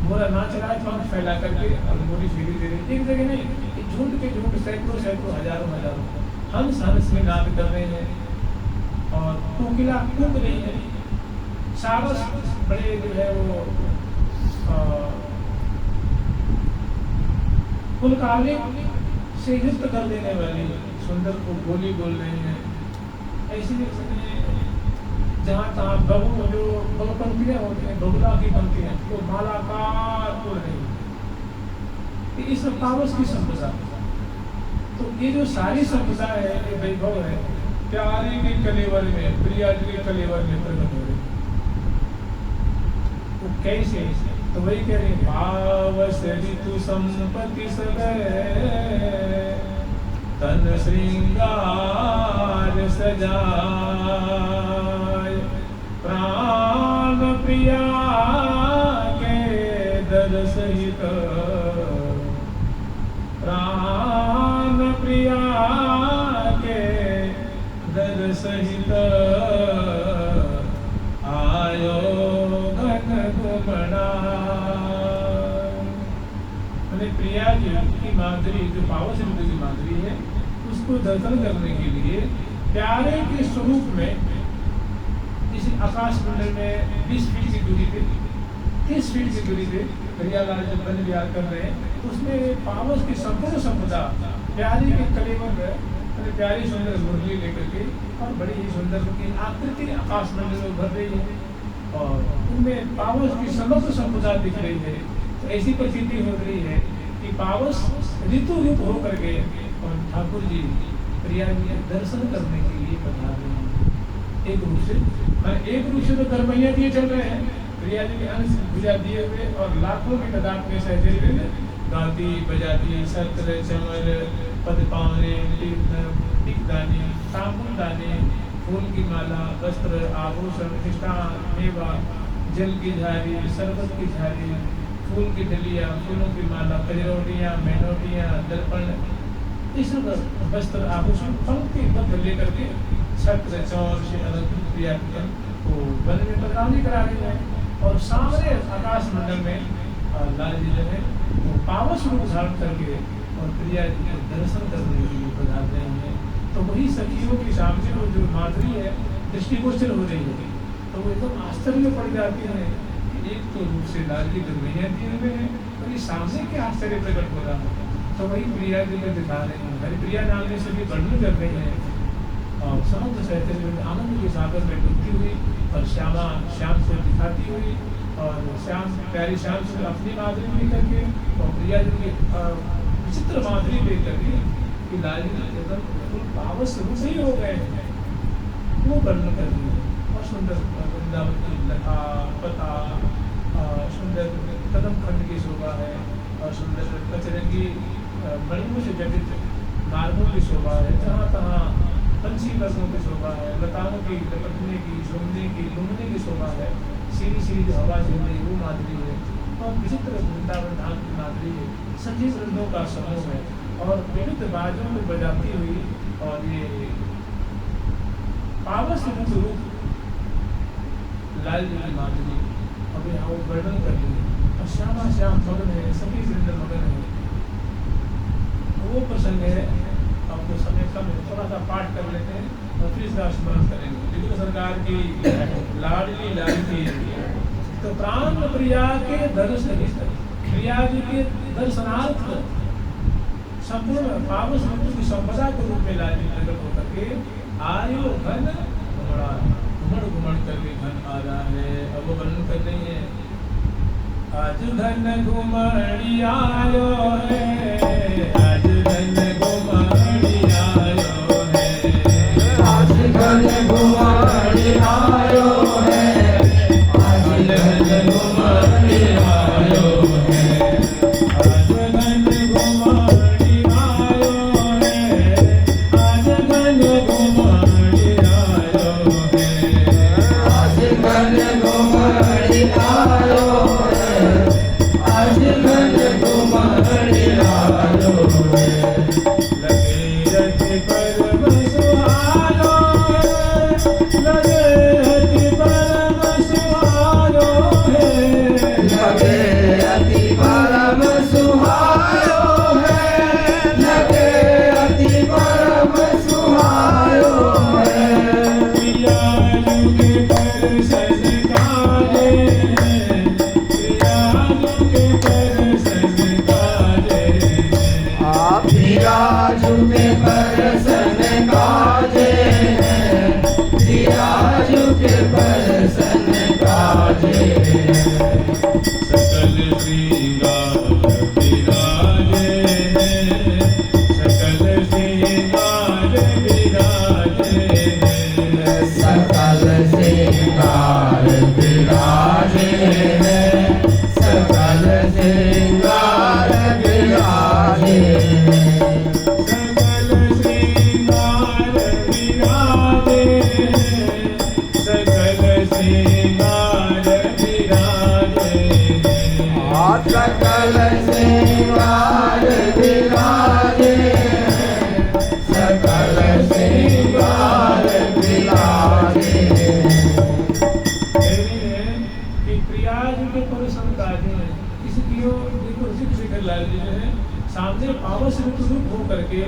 मोरा नाच रहा है, पंख फैला करके और मोरी फेरी दे रही है। एक जगह नहीं, झूठ के झूठ सैकड़ों सैकड़ों हजारों हजारों हंस हंस में नाद कर रहे हैं और कोकिला कूक रही है। सारस बड़े जो है वो कुलकाली से युक्त कर देने वाली सुंदर को बोली बोल रहे हैं। ऐसी जहाँ तहाँ बबू जो पंक्तियाँ होती हैं, बबुला की पंक्तियाँ वो मालाकार उड़ रही है। इस पावस की संपदा, तो ये जो सारी संपदा है, ये वैभव है, प्यारे के कलेवर में, प्रिया जी के कलेवर में प्रकट हो रही। तो कैसे, तो वही कह रहे पावस ऋतु संपत्ति सगय तन श्रृंगार सजाय प्राण प्रिया के दर सहित प्राण प्रिया के दर सहित आयो घन घुमना। प्रिया जी की माधुरी, जो पावस ऋतु की माधुरी है, उसको दर्शन करने के लिए प्यारे के स्वरूप में इस आकाश मंडल में 20 फीट की दूरी पे, 30 फीट की दूरी पे प्रियालाल जब वन विहार कर रहे हैं, उसमें पावस की संपूर्ण संपदा प्यारी के कलेवर में प्यारी सुंदर मुरली लेकर के और बड़ी ही सुंदर की आकृति आकाश मंडल में भर रही है और उनमें पावस की समग्र संपदा दिख रही है। तो ऐसी प्रतीति हो रही है कि पावस ऋतु रूप होकर के और ठाकुर जी प्रिया जी के दर्शन करने के लिए पधार रहे हैं। एक रूप से तो कर्मैया दिए चल रहे हैं, प्रिया जी के अंश भुजा दिए हुए और लाखों की तादाद में सहजे गाती बजाती सत्र चमर पद पावने टिकदानी तांबुलदानी फूल की माला वस्त्र आभूषण मिष्टान मेवा जल की झारी शरबत की झारी फूल की डलिया फूलों की माला कजरौटियाँ मेहनौटियाँ दर्पण इस वस्त्र आभूषण पंक्तिबद्ध लेकर के छत्र चौर से अलंकृत प्रिया को वन में प्रदानी करा रही है। और सामने आकाश मंडल में लाल जी जो है वो पावस रूप धारण करके और प्रिया जी के दर्शन करने के लिए पधार रहे हैं। तो वही सखियों के सामने वो जो माधुरी है दृष्टिगोचर हो रही है, तो वो एकदम आश्चर्य पड़ जाती है कि एक तो रूप से लाल जी दुर्मिया दिए हुए हैं और ये सामने के आश्चर्य प्रकट हो रहा है। तो वही प्रिया जी को दिखा रहे हैं, हरिप्रिया नाम से भी वर्णन कर रहे हैं और समग्र सहते आनंद के सागर में डूबती हुई और श्याम को दिखाती हुई और श्याम प्यारी श्याम से अपनी माधुरी लेकर के और प्रिया जी की विचित्र माधुरी लेकर के कि लाल जी एकदम पावस रूप से ही हो गए हैं, वो वर्णन कर रही है। और सुंदर वृंदावन की लता पता सुंदर कदम खंड की शोभा है और सुंदर कचरंगी मणियों से जटित मार्गों की शोभा है, जहाँ तहाँ पंछी वर्गों की शोभा है, लताओं की लपटने की झूमने की लुमने की शोभा है, सीधी सीधी जो हवा झूम रही वो माधुरी है और विचित्र वृंदावन धाम की माधुरी है। सभी वृंदों का समूह है और विविध बाजों को बजाती हुई और ये पावस रूप लाल जी की माधुरी अभी यहाँ वो वर्णन कर रही है और श्यामा श्याम मगन है, सभी वृंद मगन है। वो प्रसंग है, आपको समय कम है, थोड़ा सा पाठ कर लेते हैं और फिर इसका स्मरण करेंगे। विष्णु सरकार की लाडली लाल की तो प्राण प्रिया के दर्शन, प्रिया जी के दर्शनार्थ संपूर्ण पावस ऋतु की संपदा के रूप में लाजी प्रकट होकर के आयो घन घुमड़ा, घुमड़ घुमड़ करके घन आ रहा है। अब वो वर्णन कर रही है, आज घन घुमड़ी आयो है, आज घन घुमड़ी आयो है, आज घन घुमड़ी आयो है, आज घन घुमड़ी आयो है, आज घन घुमड़ी आयो है, आज घन घुमड़ी आयो है, आज घन घुमड़ी आयो है, आज घन घुमड़ी आयो है। लगे रति परम सुहायो है, लगे रति परम सुहायो है, लगे अति परम सुहायो है, लगे अति परम सुहायो है। प्रिया के दर्शन काजे, प्रिया के दर्शन काजे, विराजु के परसन काजे हैं, विराजु के परसन काजे हैं। सकल श्रृंगार विराजे हैं, सकल श्रृंगार विराजे हैं, सकल श्रृंगार विराजे हैं, सकल श्रृंगार विराजे हैं। सकल श्रृंगार विराजे हैं, सकल श्रृंगार विराजे हैं, सकल श्रृंगार विराजे हैं, सकल श्रृंगार विराजे हैं। कहते हैं कि प्रिया जी के परसम काजे हैं। इसलिए देखो ऋषि शेखर लाल जी जो है सामने पावस ऋतु रूप हो करके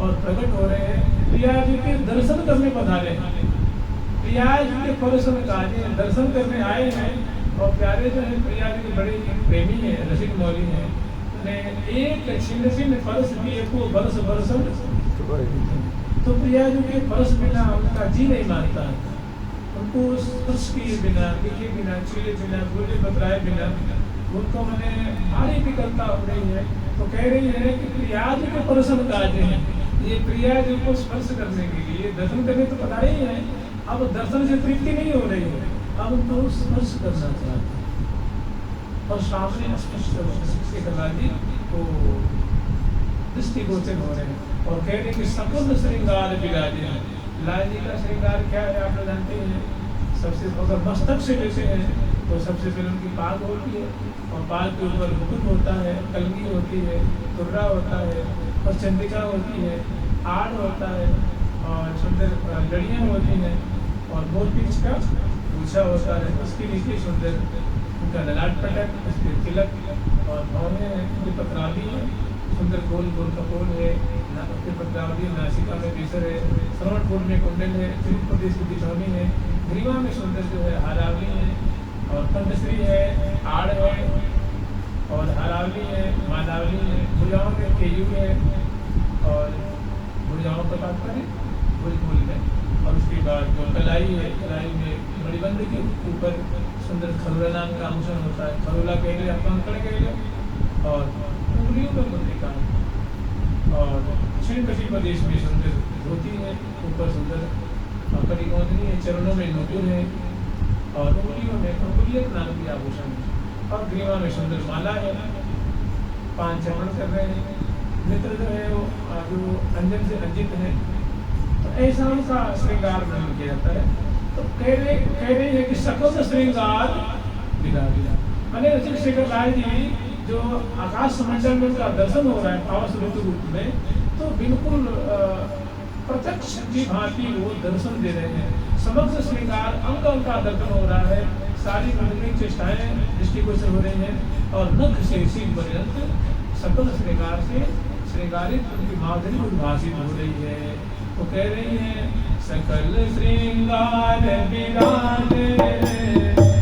और प्रकट हो रहे हैं, प्रिया जी के दर्शन करने पधारे हैं। प्रिया जी के परसम काजे हैं, दर्शन करने आए हैं। और प्यारे जो है प्रिया जी के बड़े प्रेमी है, रसिक मौली है, ने एक छिन्न छिन्न परस दिए को बरस बरसन, तो प्रिया जी के परस बिना उनका जी नहीं मानता है। उनको स्पर्श किए बिना, देखे बिना, छुए बिना, बोले बतराए बिना उनको मैंने भारी विकलता हो रही है। तो कह रही है कि प्रिया जी के परसन काजे हैं, ये प्रिया जी को स्पर्श करने के लिए दर्शन करने तो पता ही है, अब दर्शन से तृप्ति नहीं हो रही है, अब उनको स्पर्श करना चाहते हैं। और सामने स्पर्श करना जी तो दृष्टिगोचर हो रहे हैं और कह रहे हैं कि सकल श्रृंगार विराजे हैं। लाल जी का श्रृंगार क्या है आप लोग जानते हैं। सबसे अगर मस्तक से लेते हैं तो सबसे पहले उनकी पाग होती है और पाग के ऊपर मुकुट होता है, कलगी होती है, तुर्रा होता है और चंद्रिका होती है, आड़ होता है और सुंदर लड़ियाँ होती हैं और मोर पीछ का पूछा होता है। उसके नीचे सुंदर उनका ललाट पटक, उसके तिलक और भौहें हैं, उनकी पत्रावली है, सुंदर गोल गोल कपोल है, उसके पत्रावली नासिका में केसर है, श्रवणपुर में कुंडल है, त्रिपुर प्रदेश की बिछौनी है, ग्रीवा में सुंदर जो है हारावली है और कंडश्री है, आड़ है और हारावली है, मालावली है, भुजाओं में केयू है और भुजाओं का तात्पर्य भुजमूल है। और उसके बाद जो कलाई है, कलाई में मणिबंध के ऊपर सुंदर खरोला नाम का आभूषण होता है, खरोला कह ले, कंकड़ कह ले और उंगलियों में मुद्रिका और दक्षिण कशी प्रदेश में सुंदर धोती है, ऊपर सुंदर कड़ी गोंदनी है, चरणों में नूपुर है और उंगलियों में अंगुलियत नाम की आभूषण है और ग्रीवा में सुंदर माला है। 5 चरण कर रहे हैं, नेत्र जो है वो जो अंजन से अंजित है। तो ऐसा उनका श्रृंगार वर्णन किया जाता है। तो कह रहे हैं कि सकल श्रृंगार विराजिला, मैंने रसिक शेखर लाल जी जो आकाश मंडल में उनका दर्शन हो रहा है पावस ऋतु रूप में, तो बिल्कुल प्रत्यक्ष की भांति वो दर्शन दे रहे हैं। समग्र श्रृंगार अंग अंग का दर्शन हो रहा है, सारी मंडली चेष्टाएं दृष्टिगोचर हो रही हैं और नख से सिर पर्यंत सकल श्रृंगार से श्रृंगारित उनकी माधुरी उद्भासित हो रही है। तो कह रही है सकल श्रृंगार विराजे,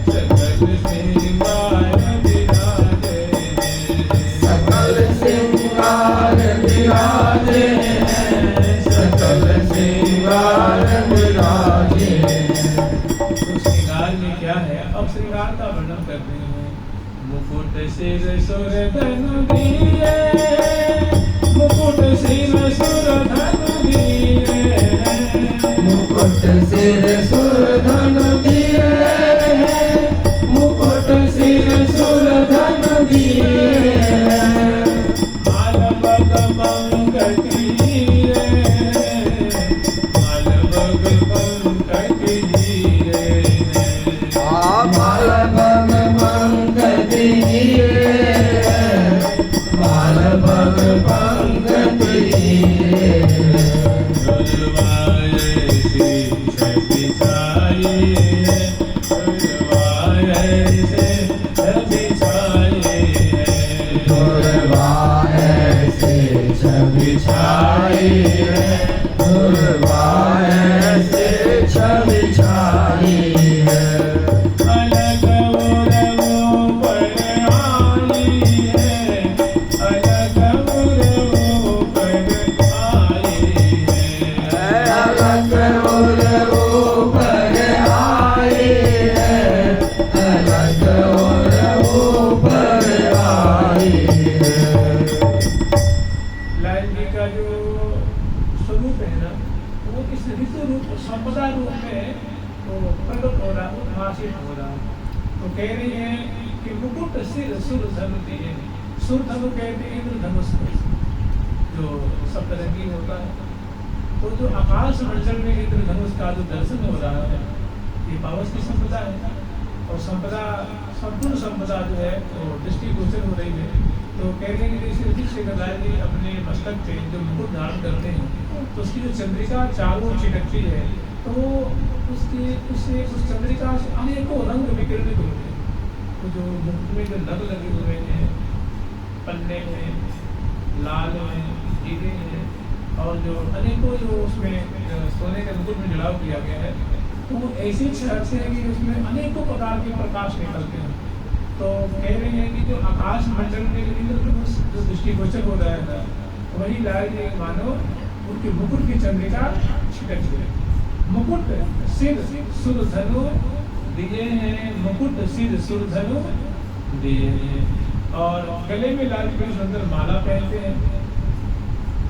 सकल श्रृंगार सिर सुर धनु दिए, मुकुट सिर सुर धनु दिए, मुकुट सिर सुर धनु दिए, मुकुट सिर सुर धनु दिए, माल बग पंकज हीरे, माल बग पंकज हीरे, माल बग पंकज हीरे, माल बग पंकज हीरे, छाई है, दुर्वा ऐसे छवि छाई है, अलग उरवों पर आई है, अलग उरवों पर आई है, अलग उरवों पर आई है, अलग उरवों पर आई है। लाल जी का जो स्वरूप है ना, वो इस ऋतु रूप संपदा रूप में वो प्रकट हो रहा, उद्भाषित हो रहा। तो कह रही है कि मुकुट सिर सुर धनु दिए, सुर धनु कहते हैं इंद्रधनुष जो सप्तरंगी होता है। तो जो आकाश मंडल में इंद्रधनुष का जो दर्शन हो रहा है, ये पावस की संपदा है। और संपदा, संपूर्ण संपदा जो है वो दृष्टिगोचर हो रही है। तो कह रहे हैं कि इसे शेखर लाल जी अपने मस्तक पे जो मुकुट धारण करते हैं, तो उसकी जो चंद्रिका चारों छिटकती है, तो उसके उससे उस चंद्रिका से अनेकों रंग विकिरणित होते हैं। तो जो मुकुट में जो नग लगे हुए हैं, पन्ने हैं, लाल हैं, हीरे हैं, और जो अनेकों जो उसमें सोने के मुकुट में जड़ाव किया गया है, तो वो ऐसे छहरते हैं कि उसमें अनेकों प्रकार के प्रकाश निकलते हैं। तो कह रही है कि जो आकाश मंडल में इंद्रधनुष जो दृष्टिगोचर हो रहा था, वही लाल जी मानो उनके मुकुट की चंद्रिका छिटक गई। मुकुट सिर सुर धनु दिए हैं, मुकुट सिर सुर धनु दिए हैं, और गले में लाल जी सुंदर माला पहनते हैं।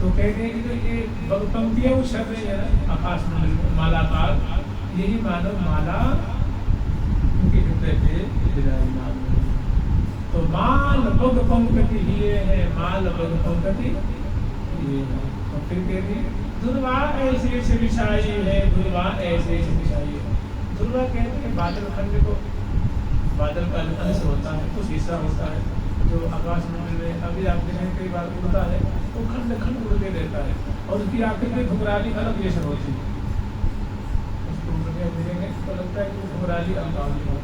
तो कहते हैं कि जो ये पंक्तियां उछल रही है ना आकाश मंडल में मालाकार, यही मानो माला उनके हृदय पे विराजमान है। तो माल बग पंकति लिए है, माल बग पंकति लिए है। और फिर कहते हैं दुर्वा ऐसे से बिछाई है, दुर्वा ऐसे से बिछाई है। दुर्वा कहते हैं बादल खंड को, बादल का अंश होता है, कुछ हिस्सा होता है जो आकाश मंडल में अभी आप देखें कई बार उड़ता है, तो खंड खंड उड़ते रहता है, और उसकी आकृति घुंघराली अलग जैसे होती है। उसको देखेंगे तो लगता है कि घुंघराली अलग हो।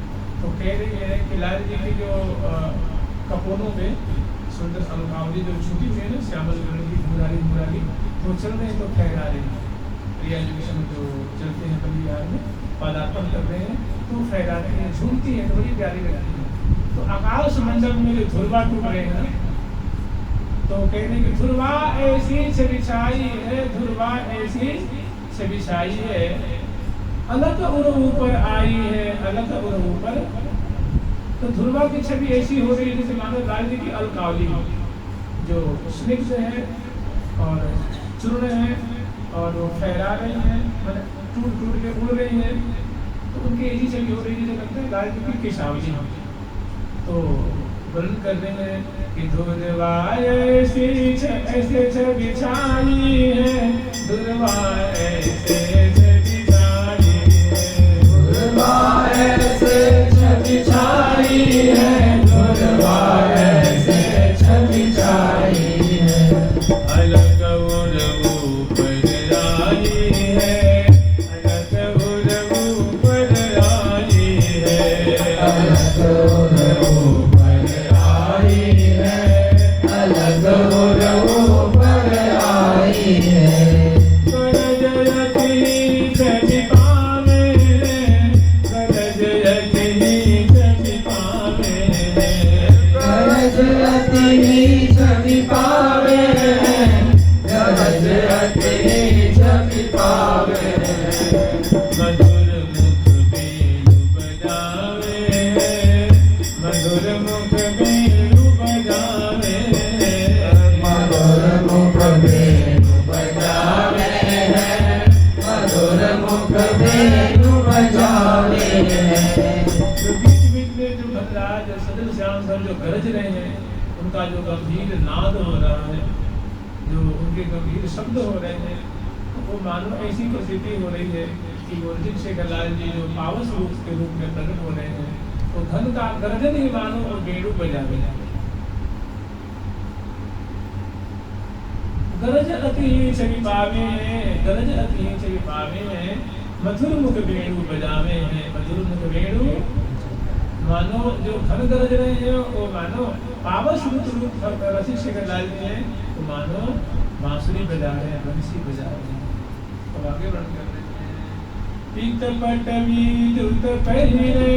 तो कह रही है कि लाल जी की जो कपोलों में सुंदर अलकावली जो छुटी हुई है ना, श्यामल वर्ण की घुंघराली तो चल रहे हैं, तो ठहरा रहे हैं। रियलाइजेशन जो चलते हैं कभी बिहार में पदार्पण कर रहे हैं, तो फहराते हैं, झूमती है, तो बड़ी प्यारी लगती है। तो आकाश मंडल में जो ध्रुवा टूट रहे हैं, तो कहने की ध्रुवा ऐसी से बिछाई है, ध्रुवा ऐसी से बिछाई है, अलग उर ऊपर आई है, अलग उर ऊपर। तो ध्रुवा की छवि ऐसी हो रही है जैसे मानो लाल जी की अलकावली जो स्निग्ध है और चूर्ण है, और वो फहरा रही है, मतलब टूट टूट के उड़ रही है। तो उनकी ऐसी छवि हो रही है जैसे लगता है लाल जी की केशावली। तो वर्णन कर रहे हैं कि ध्रुवा ऐसे छवि छाई है, ध्रुवा ऐसे ऐसे छवि छाई है, दुर्वा ऐसे छवि छाई है, अलग उर ऊपर आई है, अलग उर ऊपर आई है, अलग उर ऊपर आई है, अलग उर ऊपर आई है। कर जयति गरज रहे हैं, उनका जो गंभीर नाद हो रहा है, जो उनके गंभीर शब्द हो रहे हैं, वो मानो ऐसी प्रतीति हो रही है कि वो ऋषिक शेखर लाल जी जो पावस रूप के रूप में प्रकट हो रहे हैं, तो धन का गर्जन ही मानो और बेड़ू बजा रहे हैं। गरज अति चली पावे हैं, गरज अति चली पावे हैं, मधुर मुख बेड़ू बजावे हैं, मधुर मुख बेड़ू मानो जो धन गरज रहे हैं वो मानो पावस रूप रसिक शेखर लाल जी हैं, तो मानो बांसुरी बजा रहे हैं, बंसी बजा रहे हैं। तो आगे बढ़ कर पीत पट विद्युत पहिरे,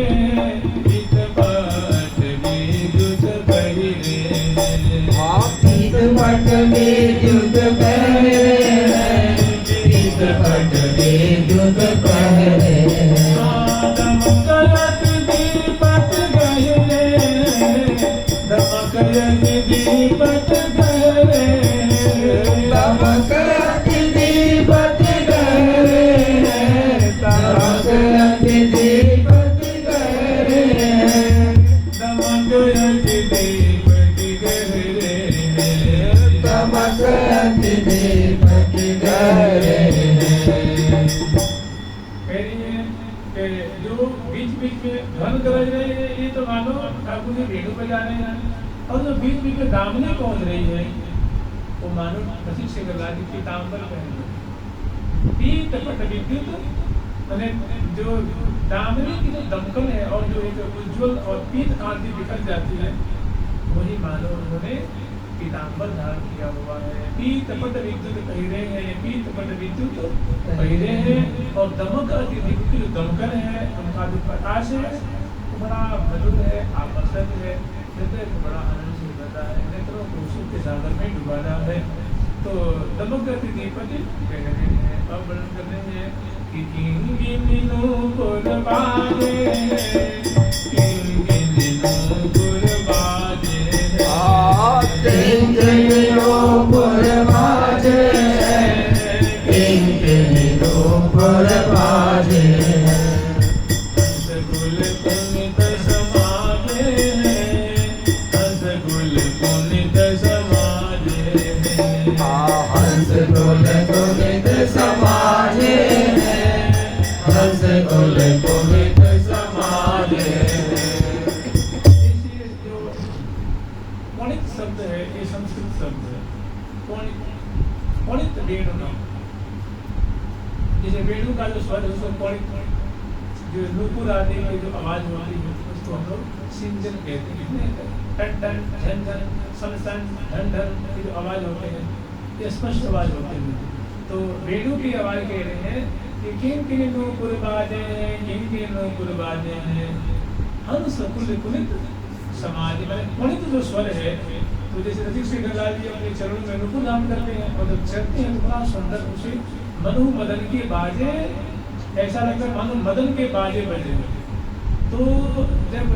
पीत पट विद्युत पहिरे, पीत पट विद्युत पहिरे, पीत पट विद्युत पहिरे, दमकत दीपक गहरे, दमकत दीपक गहरे, दमकत दीपक गहरे, दमकत दीपक गहरे, दमकत दीपक गहरे, दमकत दीपक गहरे। जो बीच बीच में ध्वन गरज रहे हैं, ये तो मानो ठाकुर जी वेणु बजा रहे हैं, और जो बीच बीच में दामनी पहुंच रही है, वो मानो रसिक शेखर लाल जी पीताम्बर पहन रहे। पीत पट विद्युत मैंने जो दामनी की जो दमकल है और जो एक उज्ज्वल और पीत कांति निकल जाती है, वही मानो उन्होंने पीताम्बर धारण किया हुआ है। पीत पट विद्युत पहिरे हैं, पीत पट विद्युत पहिरे हैं, और दमक अति दीपक जो दमकल है, उनका जो प्रकाश है वो बड़ा मधुर है, आकर्षक है, हृदय को बड़ा आनंद से भरता है, नेत्रों को सुख के सागर में डुबाना है। तो दमक अति दीपक कह रहे हैं। अब वर्णन कर रहे हैं कि किंगिनी पुरबाजे, किंगिनी पुरबाजे, किंगिनी पुरबाजे, किंगिनी पुरबाजे, हंसगुल पुनित समाजे, हंसगुल पुनित समाजे, हंसगुल पुनित समाजे, हंसगुल पुनित समाजे। पणित शब्द है, ये संस्कृत शब्द है। पणित वेणु नाम, जैसे वेणु का जो स्वर है उसको पणित, जो नूपुर आदि की जो आवाज होती है उसको हम लोग सिंजन कहते हैं। टन टन झन झन सन सन ढन ढन की जो आवाज होते हैं, ये स्पष्ट आवाज होते हैं। तो वेणु की आवाज कह रहे हैं कि किन किन नूपुर बाजे हैं, किन किन नूपुर बाजे हैं, हंस कुल कुलित समाज में पणित जो स्वर है। तो जैसे रसिक शेखर लाल जी अपने चरणों में नुपुर धारण करते हैं, और जब चलते हैं तो बड़ा सुंदर उसे मनु मदन के बाजे, ऐसा लगता है मानो मदन के बाजे बजे। तो जब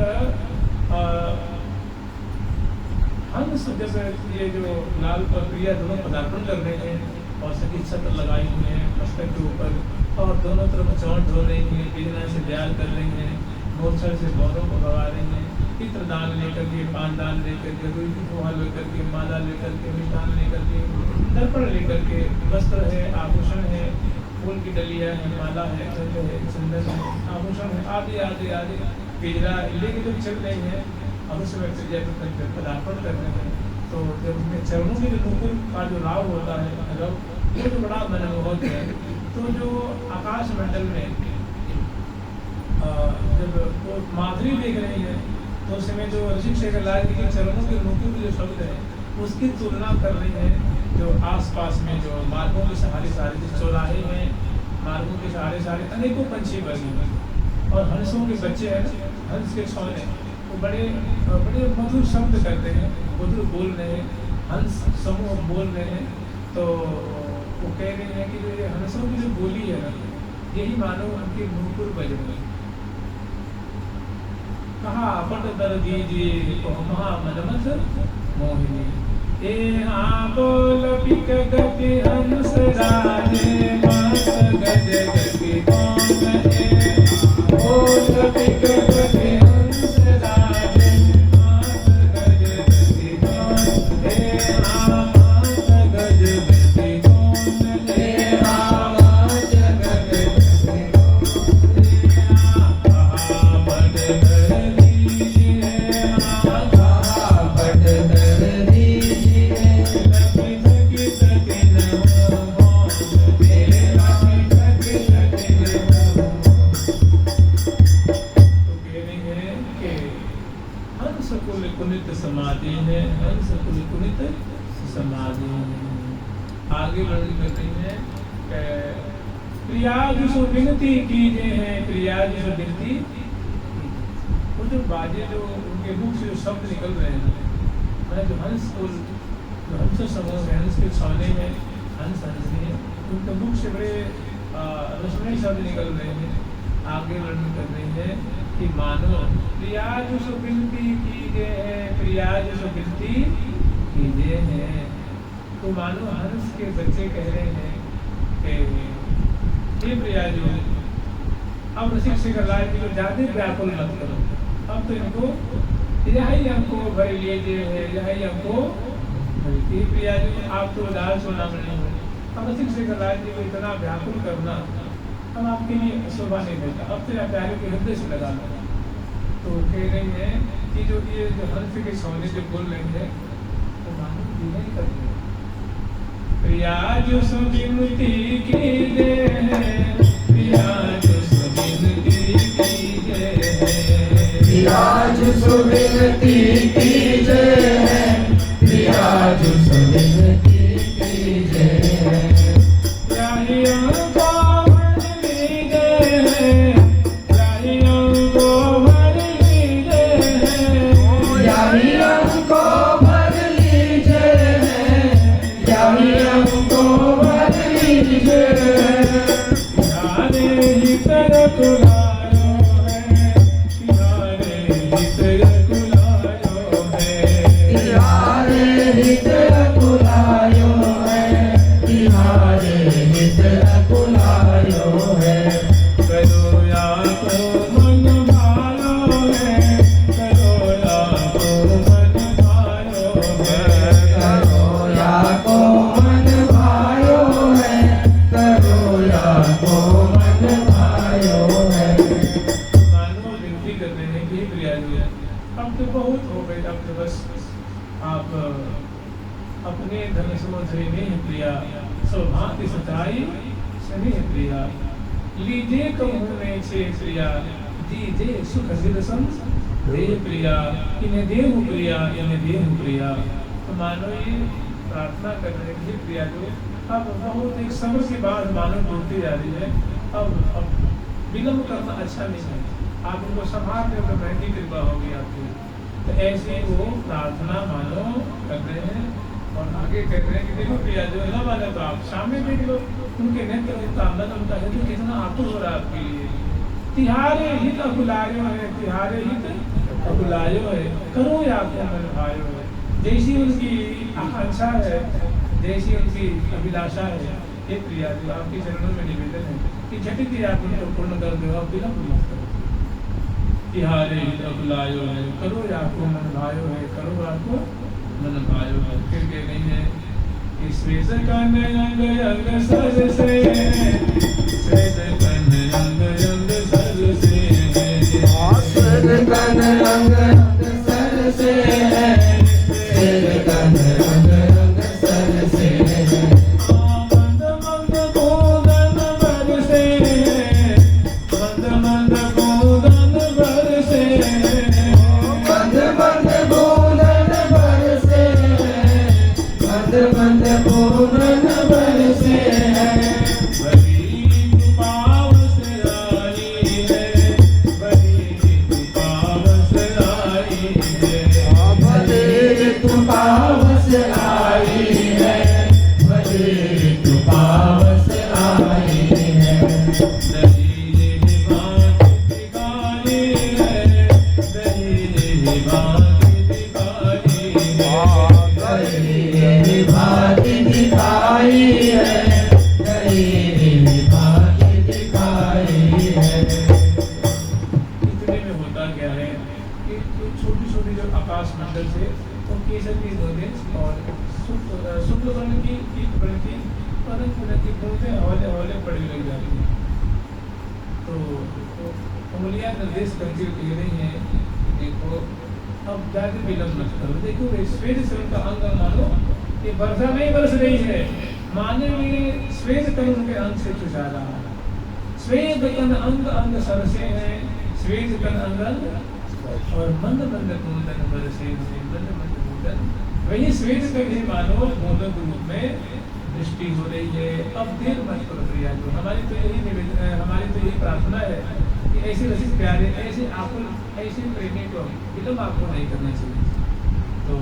हंस जब ये जो लाल प्रिया दोनों पदार्पण कर रहे हैं और सभी छत्र लगाई हुई है मस्तक के ऊपर, और दोनों तरफ चौंट धो रही है, बिजना से दयाल कर रही है, मोर्चर से गौरव को भगा रही है, पित्र दान लेकर के, पान दान लेकर के, रुई की फुहा लेकर के, माला लेकर के, मिष्ठान लेकर के, दर्पण लेकर के, वस्त्र है, आभूषण है, फूल की डलिया है, माला है, गंध है, चंदन है, आभूषण है, आदि आदि आदि पिजरा लेके जो चल रहे हैं, अवश्य व्यक्त जब पदार्पण कर रहे हैं। तो जब उनके चरणों में जो नुपुर का जो राव होता है, रव, वो जो बड़ा मनमोहक है। तो जो आकाश मंडल में जब वो माधुरी देख रही है, तो उस समय जो रसिक शेखर लाल जी के चरणों के नुपुर जो शब्द है, उसकी तुलना कर रही है जो आसपास में जो मार्गों के सहारे जो चौराहे हैं, मार्गों के सहारे अनेकों पंछी बने हैं, और हंसों के बच्चे हैं, हंस के छौने, वो बड़े बड़े मधुर शब्द करते हैं, मधुर बोल रहे हैं, हंस समूह बोल रहे हैं। तो वो कह रहे हैं कि जो ये हंसों की जो बोली है ना, यही मानो उनके नुपुर बज रहे हैं। कहा पट दर दीजिए तो महामदमत मोहिनी, ए बोल पिक गति हंस राजे, मत गज गति कौन है, बोल पिक गति हंस राजे, मत समाधि। आगे वर्णन करते हैं प्रिया जिसो विनती कीजे हैं, प्रिया जिसो विनती। वो जो बाजे जो उनके मुख से जो शब्द निकल रहे हैं, मैं जो हंस समूह है, हंस के छाने में हंस है, उनके मुख से बड़े रसमयी शब्द निकल रहे हैं। आगे वर्णन कर रहे हैं कि मानो प्रिया जिसो विनती कीजे है, प्रिया जिसो विनती कीजे हैं। तो मानो हंस के बच्चे कह रहे हैं कि हे प्रिया जो, अब रसिक से लाल जी को ज्यादा व्याकुल मत करो, अब तो इनको यही हमको भर लीजिए है, यही हमको हे प्रिया जो, आप तो उदास होना नहीं हो, अब रसिक से लाल जी को इतना व्याकुल करना हम आपके लिए शोभा नहीं देता, अब तो प्यारे के हृदय से लगा लो। तो कह रही है कि जो ये जो हंस के सोने जो बोल रहे हैं तो मानो नहीं करते। प्रिया जो सुविनती कीजे है, प्रिया जो सुविनती कीजे है, प्रिया जो सुविनती कीजे है, प्रिया जो सुविनती कीजे है। अपने धन समझे नहीं प्रिया, सौभाग्य सताई स्नेह प्रिया। लीजे कहूँ से प्रिया, दीजे सुख दिवसन दे प्रिया, इन्हें देहु प्रिया, इन्हें देहु प्रिया। तो मानो ये प्रार्थना कर रहे हैं प्रिया जो, अब बहुत एक समय के बाद मानो बोलती जा रही है, अब विलम्ब करना अच्छा नहीं है, आप उनको संभाल के अगर महंगी कृपा होगी आपकी। तो ऐसे वो प्रार्थना मानो कर रहे हैं और आगे कह रहे हैं कि देखो प्रिया जो न माने तो आप सामने देख लो, उनके नेत्र उनका उनका हृदय कितना आतुर हो रहा है आपके लिए। तिहारे हित अकुलायो है, तिहारे हित अकुलायो है, करो या आपको मन भायो है। जैसी उनकी आकांक्षा है, जैसी उनकी अभिलाषा है, हे प्रिया जो आपके चरणों में निवेदन है कि झटित ही आप उनको पूर्ण कर दो, आप विलम्ब मत करो। तिहारे हित अकुलायो है, करो या आपको मन भायो है, करो आपको मन भायो है। फिर कह रही है कि श्वेत कन अंग अंग सर से, श्वेत कन अंग अंग सर से, श्वेत कन अंग अंग सर से, श्वेत कन अंग अंग सर से। मंद मंद गोदन बरसे, मंद मंद गोदन बरसे, मंद मंद गोदन बरसे, मंद मंद गोदन बरसे। बड़ी पावस आई है, बड़ी पावस आई है, भले तू पावस आई है, भले तू पावस आई है। दही बात दिखाई है, दही बात दिखाई है, गई बात दिखाई है, गई बात दिखाई है। इतने में होता क्या है कि छोटी छोटी जो आकाश मंडल से तो केसर की बूंदें और शुक्ल वर्ण की पीत वर्ण की पदन पुनः की बूंदें हौले हौले पड़ी लग जाती हैं। तो उंगलियां निर्देश करके कह रही हैं कि देखो अब ज्यादा विलम्ब मत करो। देखो श्वेत शरण का अंग मानो ये वर्षा नहीं बरस रही है, माने में श्वेत कण उनके अंग से चुचा रहा है। श्वेत कण अंग अंग सरसे हैं, श्वेत कण अंग अंग और मंद मंद कूंदन बरसे, मंद मंद कूंदन वही श्वेत कभी मानो मोदक रूप में दृष्टि हो रही है। अब देर मत करो प्रिया जो, हमारी तो यही निवेदन है, हमारी तो यही प्रार्थना है कि ऐसे रसिक प्यारे, ऐसे आकुल, ऐसे प्रेमी को विलम्ब आपको नहीं करना चाहिए। तो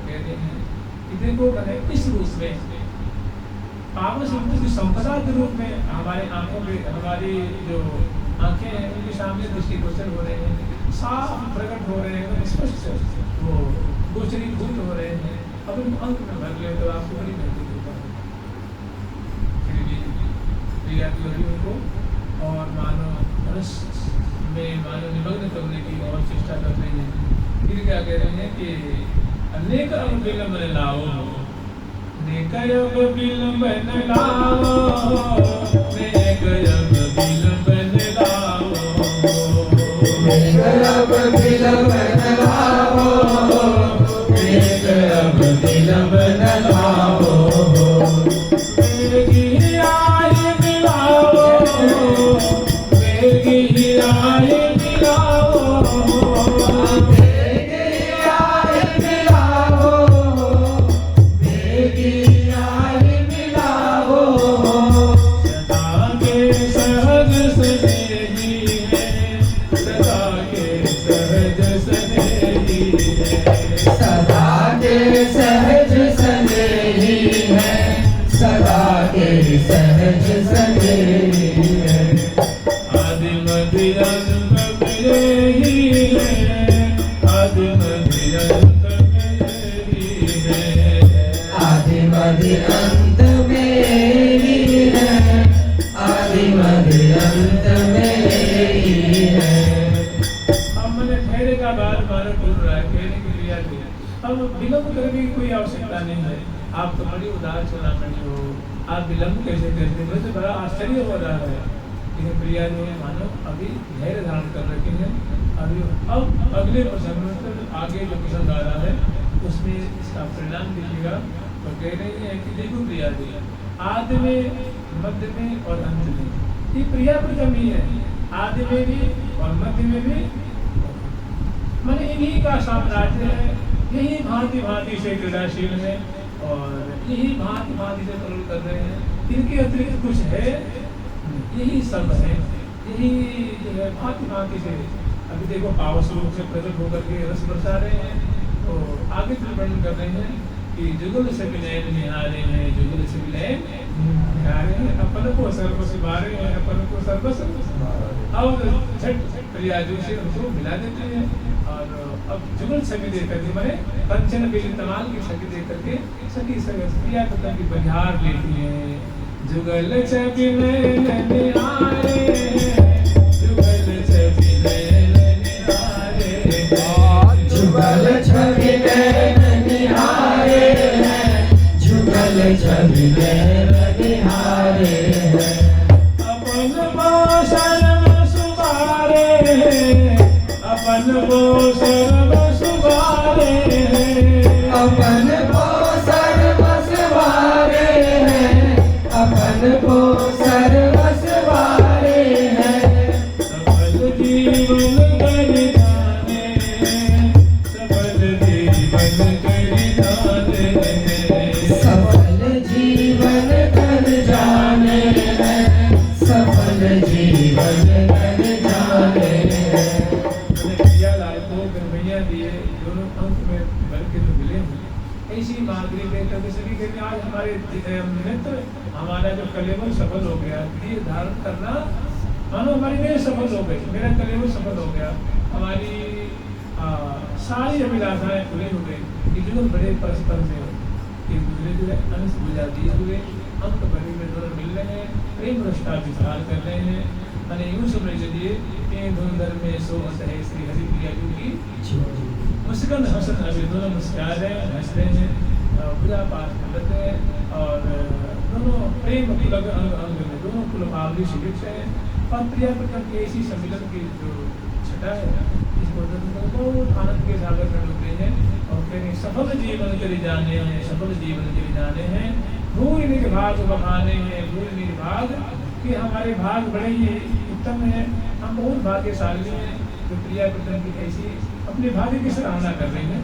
कहते हैं कि देखो मैंने इस रूप में पावन शब्द की संपदा के रूप में हमारे आंखों पे, हमारी जो आंखें हैं उनके सामने दृष्टिगोचर हो रहे हैं, साफ प्रकट हो रहे हैं, स्पष्ट वो गोचरीभूत हो रहे हैं। अब इन अंक में भर ले तो आपको बड़ी महत्व होता है प्रिया की लड़कियों को, और मानो रस में मानो निमग्न करने की और चेष्टा कर रही है। फिर क्या कह रहे हैं कि अनेक अंग विलंब लाओ, अनेक अंग विलंब लाओ, अनेक अंग विलंब लाओ, अनेक अंग विलंब लाओ, अनेक अंग विलंब लाओ, वेगी आए मिलाओ, वेगी आए मिलाओ, वेगी आए मिलाओ, वेगी आए मिलाओ, सदा के सहज सनेही है, सदा के सहज सनेही है, सदा के सहज सनेही है, सदा के सहज सनेही है, आदि मध्य अंत में यही है, आदि मध्य अंत में यही है, आदि मध्य अंत मेरी है, आदि मध्य अंत मेरी है। अब मैंने ठहरे का बात मानो बोल रहा है, ठहरे की क्रिया की। अब विलंब करने की कोई आवश्यकता नहीं है। आप तो बड़ी उदार चुनामणि हो, आप विलंब कैसे करते? मुझे तो बड़ा आश्चर्य हो रहा है। लेकिन प्रिया जो है मानो अभी धैर्य धारण कर रखे हैं। अभी अब अगले प्रसंग में तो आगे जो प्रसंग आ रहा है उसमें इसका परिणाम दीजिएगा। तो कह रही है कि देखो प्रिया जी, आदि में, मध्य में और अंत में ये प्रिया पर कमी है। आदि में भी और मध्य में भी मैंने इन्हीं का साम्राज्य है। यही भांति भांति से क्रीड़ाशील है और यही भांति भांति से प्रयोग कर रहे हैं। इनके अतिरिक्त कुछ है? यही सब है, यही जो है भांति भांति से। अभी देखो पावस रूप से प्रकट होकर के रस बरसा रहे हैं। तो आगे फिर वर्णन कर रहे हैं कि जुगल से विनयन निहारे हैं, जुगल से विनयन निहारे हैं, अपन को सर्वस्व बारे हैं, अपन को सर्वस्व। अब झट प्रियाजू से उनको मिला देते हैं और अब जुगल छवि देख करके मैंने कंचन के तमाल की छवि देख करके सखी प्रिया पता की बघार लेती है। जुगल छवि नैन निहारे, जुगल छवि नैन निहारे, जुगल छवि नैन निहारे हैं, जुगल छवि नैन निहारे हैं, अपन को सर्व सुबारे, अपन को सर्व सुबारे, अपन को सर्वस्व वारे हैं, अपन को सर्वस्व वारे हैं, सफल जीवन कर जाने, सफल जीवन कर जाने, सफल जीवन कर जाने हैं, सफल जीवन कर जाने हैं। प्रिया लाल को गरमैया दिए, दोनों अंक में भर के तो मिले हैं। ऐसी माधुरी कहते सभी कहते आज हमारे मित्र, हमारा जो कलेवर सफल हो गया, ये धारण करना मानो हमारी मेरे सफल हो गई, मेरा कलेवर सफल हो गया, हमारी सारी अभिलाषाएं पूरी हो गई। ये जो बड़े परस्पर से एक दूसरे जो है अंश बुझा दिए हुए अंक भरे में दोनों मिल रहे हैं, प्रेम रस्ता विस्तार कर रहे हैं। मैंने यूँ समझ लीजिए कि धुंधर में सोहत है श्री हरि प्रिया जी की मुस्कान हसन। अभी दोनों मुस्कुरा रहे हैं, हंस रहे हैं, पूजा पाठ करते हैं और दोनों प्रेम पुलक अंग अंग में दोनों कुलमावली शिविर से हैं। और प्रिया प्रकट की ऐसी सम्मिलन की जो छटा है इसको बहुत आनंद के सागर में डूबते हैं और कहें सफल जीवन के लिए जाने हैं, सफल जीवन के लिए जाने हैं। भूल निज भाग बखाने हैं, भूल निज भाग कि हमारे भाग बड़े ही उत्तम है, हम बहुत भाग्यशाली हैं जो प्रिया प्रकट की ऐसी अपने भाग्य की सराहना कर रहे हैं।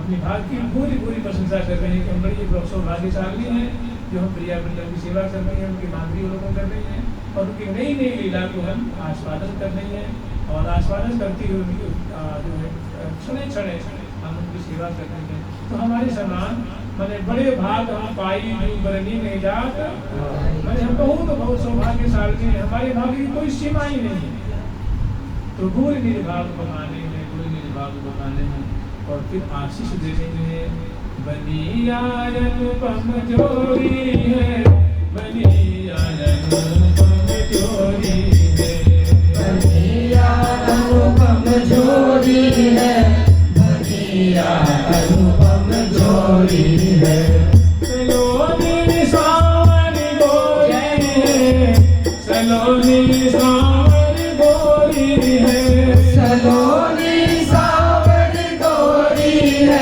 अपने भाग की पूरी पूरी प्रशंसा कर रहे हैं कि हम बड़ी सौभाग्यशाली हैं जो हम प्रिया वृंदावन की सेवा कर रहे हैं, उनकी माधुरी लोगों कर रहे हैं और उनकी नई नई लीला को हम आस्वादन कर रहे हैं और आस्वादन करती हुए उनकी जो है क्षण क्षण हम उनकी सेवा कर रहे हैं। तो हमारे समान मैंने बड़े भाग हम पाई जो बरनी नहीं जात, मैंने हम बहुत सौभाग्यशाली हैं, हमारे भाग्य की कोई सीमा ही नहीं है। तो गुरु मेरे भाग बनाने हैं, गुरु मेरे भाग बनाने हैं और फिर आशीष देने हैं। बनिया अनुपम जोड़ी है, बनिया अनुपम जोड़ी है, बनिया अनुपम जोड़ी है, बनिया अनुपम जोड़ी है। सलोनी सावन गोरी है, सलोनी सावन गोरी है, सलोनी सावन गोरी है,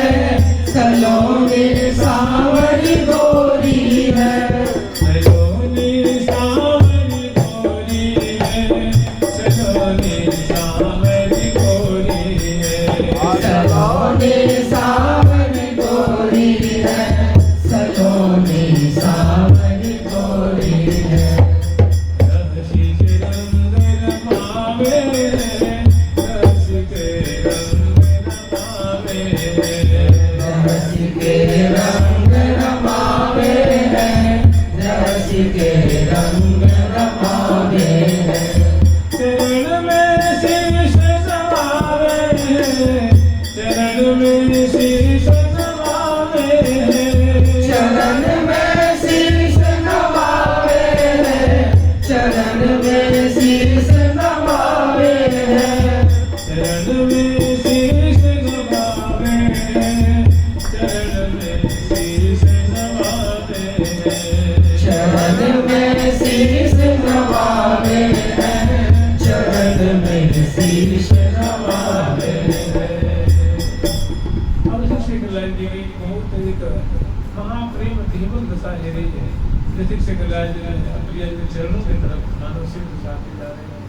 सलोनी सावन गोरी है, सलोनी सावन गोरी है, सलोनी सावन गोरी है, सलोनी सावन गोरी है, सलोनी सावन गोरी है। रसिक रंग रमावे, रसिक रंग रमावे, रसिक रंग रमावे हैं, रसिक रंग रमावे हैं। चरण में शीश नवावे हैं, चरण में शीश नवावे हैं, चरण में शीश नवावे हैं, चरण में शीश नवावे हैं, चरण में शीश नवावे हैं, चरण में शीश नवावे हैं, चरण में शीश नवावे हैं, चरण में शीश नवावे हैं। अब जो श्री कृष्ण जी की बहुत एक महाप्रेम धीमक दशा है रही है। जैसे श्री कृष्ण जी ने प्रिय जी चरणों की तरफ मानव सिर दिखाते जा रहे हैं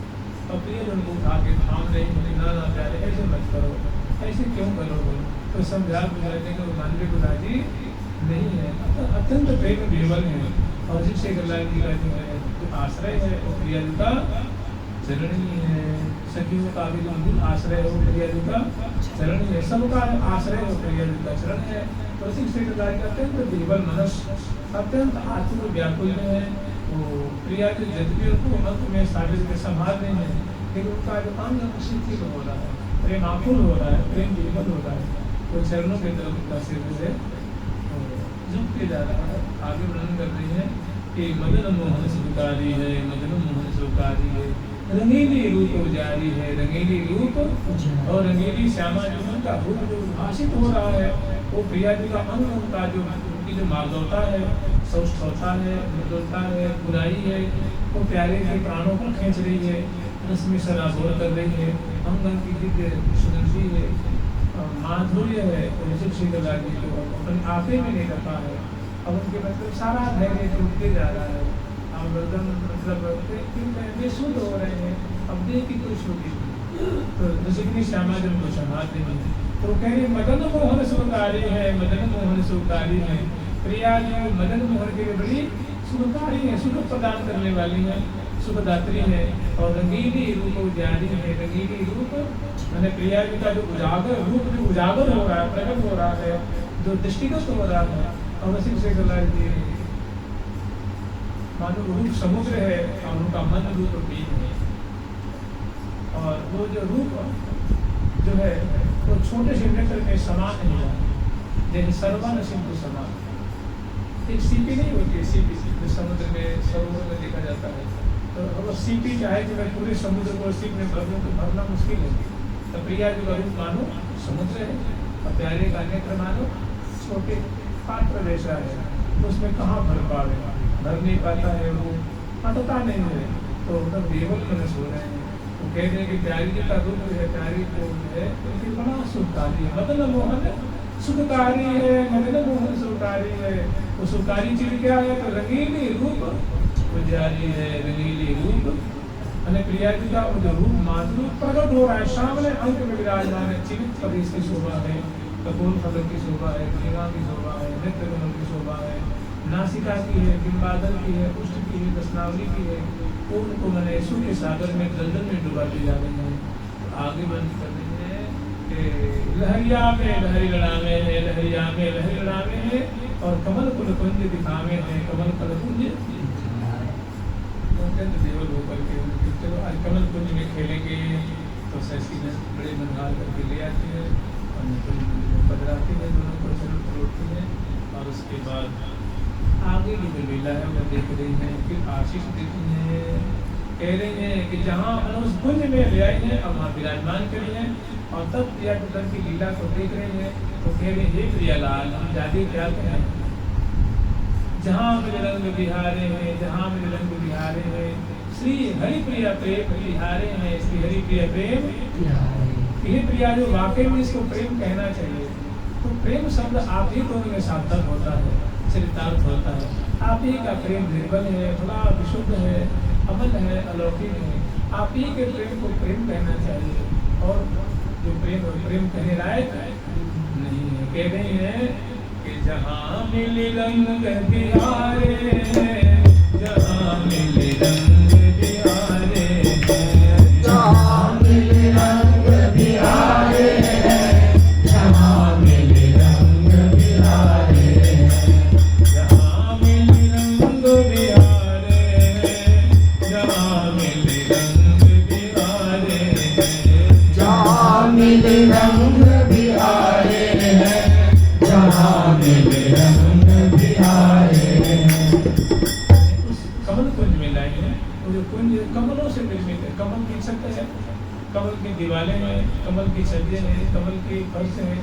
और प्रिय जी उनको उठा के थाम रहे हैं, ना प्यारे ऐसे मत करो, ऐसे क्यों करोगे? तो समझा बुझाने के मानवीय गुलाजी नहीं है, अत्यंत प्रेम विवल है। और जिस श्री कृष्ण जी का जो है जो आश्रय है वो प्रिय जी का चरण ही है। सखियों का भी जो मूल आश्रय है वो प्रिय जी का चरण ही है, सबका आश्रय वो प्रिय जी का चरण है। तो श्री कृष्ण का अत्यंत विवल मनस्य, अत्यंत आत्म व्याकुल है वो प्रिया जी। यद्यपि उनको अंत में साबित के संभाल नहीं है, लेकिन उनका जो अंग शिथिल हो रहा है, प्रेम आकुल हो रहा है, प्रेम विवल हो रहा है, तो चरणों की तरफ उनका सिर से झुक के जा रहा है। आगे वर्णन कर रही है कि मदन मोहन सुकारी है, मदन मोहन सुकारी है, रंगीली रूप जारी है, रंगीली रूप और रंगीली श्यामा जो उनका रूप जो भाषित हो रहा है वो प्रिया जी का अंग, उनका जो उनकी जो माधवता है, सौष्ठवता है, मृदुलता है, बुराई है, वो प्यारे के प्राणों को खींच रही है, रस में सराबोर कर रही है, अंग की दिव्य सुगंधी है, माधुर्य है। तो श्री कृष्ण जी को अपने आपे में नहीं रखा है। अब उनके मतलब सारा धैर्य टूटते जा रहा है, अब गर्दन मतलब बेसुध हो रहे हैं, अब देह की कोई छोटी तो जैसे श्यामा जब को संभालते हैं तो कह रहे मदन मोहन सुखकारी है, मदन मोहन सुखकारी है। प्रिया जी मदन मोहन के लिए बड़ी सुखकारी है, सुख प्रदान करने वाली है, सुखदात्री है और रंगीली रूप जारी है। रंगीली रूप मैंने प्रिया जी का जो उजागर रूप जो उजागर हो रहा है, प्रकट हो रहा है, जो दृष्टिगत हो रहा है, और वैसे से जी मानो रूप समुद्र है और उनका मन रूप बीज है। और वो जो रूप जो है वो छोटे से नेत्र के समान नहीं है, जैसे सर्वन सिंधु समान। एक सीपी नहीं होती, सीपी जो समुद्र में सरोवर में देखा जाता है, तो अगर सीपी चाहे कि मैं पूरे समुद्र को सीप में भर लूँ तो भरना मुश्किल है। तो प्रिया जी का रूप मानो समुद्र है और प्यारे का नेत्र मानो छोटे पात्र जैसा है, तो उसमें कहाँ भर पाएगा, भर नहीं पाता है, वो अटता नहीं है, तो मतलब केवल मनस हो रहे हैं। तो कहते हैं कि प्यारी जी का रूप है, प्यारी को है तो बड़ा सुखकारी है, मदन मोहन सुखकारी है, मदन मोहन सुखकारी है। वो सुखकारी चीज क्या है? तो रंगीली रूप पुजारी है, रंगीली रूप मैंने प्रिया जी का जो रूप माधुर्य प्रकट हो रहा है, सामने अंक में विराजमान है, जीवित प्रदेश की शोभा है। कपूर फलक की शोभा है, भृंगा की शोभा है, नृत्य कमल की शोभा है, नासिका की है, बिंबादल की है, पुष्ट की है, दशनावली की है। उनको मैंने यशु के सागर में दलदल में डुबा दी जा रही है। तो आगे बंद कर देंगे कि लहरिया में लहरी लड़ावे है, लहरिया में लहरी लड़ावे है, और कमल कुल कुंज दिखावे है, कमल कुल कुंज देवल होकर के चलो आज कमल कुंज में खेलेंगे। तो शशि ने बड़े मनहार करके ले आती है और बदलाती है, दोनों को जरूर तोड़ती है। और उसके बाद आगे की जो लीला है वो देख रही है, फिर आशीष देती है, कह रही है कि जहाँ उस कुंज में ले आई है अब वहाँ विराजमान करी है। और तब प्रिया टुटन की लीला को देख रही है तो कह रही है प्रियालाल हम जाते क्या करें, जहाँ मेरे रंग बिहारे हैं, जहाँ मेरे रंग बिहारे हैं, श्री हरि प्रिया प्रेम बिहारे हैं, श्री हरि प्रिया प्रेम ये प्रिया जो वाकई में इसको प्रेम कहना चाहिए। तो प्रेम शब्द आप ही दोनों में सार्थक होता है, चरितार्थ होता है। आप ही का प्रेम निर्बल है, थोड़ा विशुद्ध है, अमल है, अलौकिक है। आप ही के प्रेम को प्रेम कहना चाहिए और जो प्रेम कहने लायक नहीं है। कह रही है कि जहाँ मिले रंग बिहारे हैं, जहाँ मिले रंग बिहारे हैं, जहाँ मिले रंग बिहारे हैं, जहाँ मिले रंग बिहारे हैं, जहाँ मिले रंग बिहारे हैं, जहाँ मिले रंग बिहारे हैं, जहाँ मिले रंग बिहारे हैं, जहाँ मिले रंग बिहारे हैं। उस कमल कुंज में लाई है। वो जो कुंज कमलों से निर्मित है, कमल की छत है, कमल की दीवारें हैं, कमल की छतें हैं, कमल के फर्श हैं,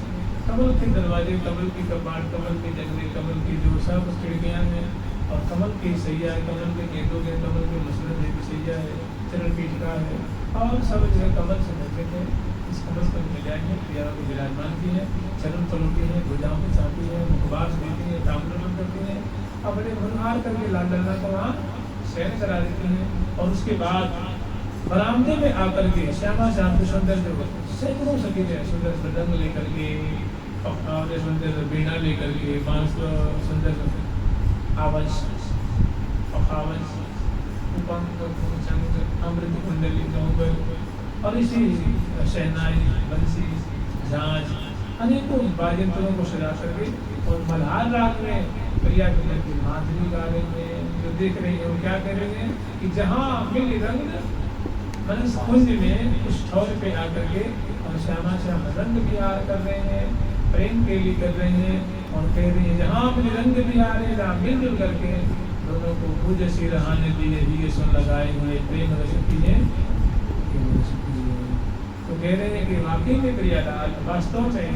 कमल के दरवाजे, कमल की कपाट, कमल के जंगले, कमल की जो सब खिड़कियाँ हैं, और कमल की सैया है, कमल के गेंदों के, कमल के मसरत है, सैया है, चरण पीठिका है, और सब जो है कमल से निर्मित है। इस कमल को मिल जाएंगे प्रिया को विराजमान की है, चरण पलोटी है, भुजाओं पे चाहती है, मुखबास देती है, ताम्रपत्र करती है, और बड़े मनहार करके लाल लल्ला को वहाँ शयन करा देती है। और उसके बाद बरामदे में आकर के श्यामा श्याम के सुंदर जो सैकड़ों सखी है, सुंदर मृदंग लेकर के, और सुंदर बीणा लेकर के, बांस सुंदर आवाज अखावज अमृत कुंडली गौबर और इसी शहनाई बंसी झांझ अनेकों वाद्यंत्रों को सजा करके और मल्हार राग में प्रिया टुटन की माधुरी गा रही है। जो देख रही है वो क्या कह रही है कि जहाँ मिल रंग मनस कुंज में उस ठौर पे आकर के और श्यामा श्याम रंग बिहार कर रहे हैं, प्रेम के लिए कर रहे हैं। और कह रही है जहाँ मिल रंग बिहार है, जहाँ मिलजुल करके दोनों को भुज सी रहाने दिए दिए सुन लगाए हुए प्रेम रचती है। तो कह रहे हैं कि वाकई में प्रियालाल वास्तव में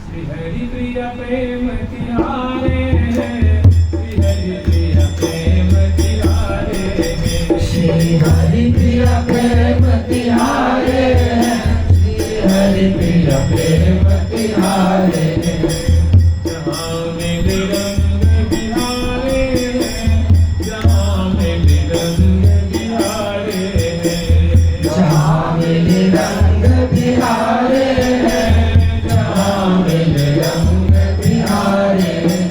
श्री हरि प्रिया प्रेम तिहारे हैं, श्री हरि प्रिया प्रेम तिहारे हैं, श्री हरि प्रिया प्रेम तिहारे हैं, श्री हरि प्रिया प्रेम तिहारे हैं। जहाँ मिले रंग बिहारे हैं, जहाँ मिले रंग बिहारे हैं, जहाँ मिले रंग बिहारे हैं, जहाँ मिले रंग बिहारे हैं।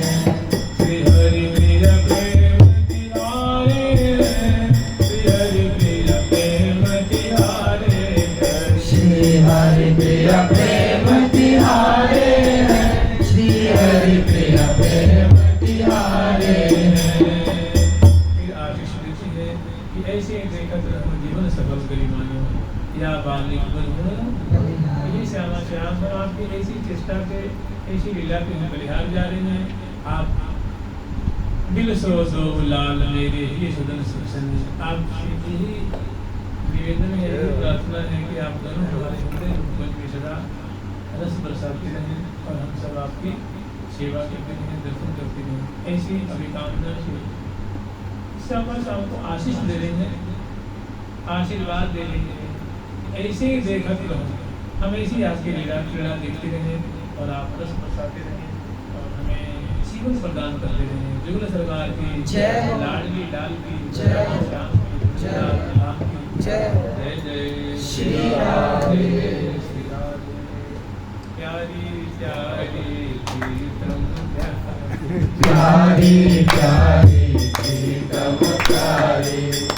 श्री हरि प्रिया प्रेम तिहारे हैं, श्री हरि प्रिया प्रेम तिहारे हैं, श्री हरि प्रिया प्रेम तिहारे हैं, श्री हरि प्रिया प्रेम तिहारे हैं। फिर आशीष देती है कि ऐसे देखत रहो जीवन सफल करी मानो या बालिक बन यही श्यामा श्याम हम आपकी ऐसी चेष्टा पे ऐसी लीला पे हम बलिहार जा रहे हैं। आप दिल सो दो लाल मेरे ये सदन सुखसन आपसे यही निवेदन है, यही प्रार्थना है कि आप दोनों हमारे हृदय रूप में सदा रस बरसाते रहें और हम सब आपकी सेवा करते रहें, दर्शन करते रहें। ऐसी अभिकामना से श्यामा श्याम को आशीष दे रहे हैं, आशीर्वाद दे रहे हैं। ऐसे ही देखत रहो, हम ऐसी आपकी लीला क्रीड़ा देखते रहें और आप रस बरसाते रहें और हमें जीवन प्रदान करते रहें। जुगल सरकार की जय हो। लाडली लाल की जय। श्याम की जय। राम की जय। जय जय श्री राधे। श्री राधे। प्यारी जाहि कीर्तन ध्यान जाहि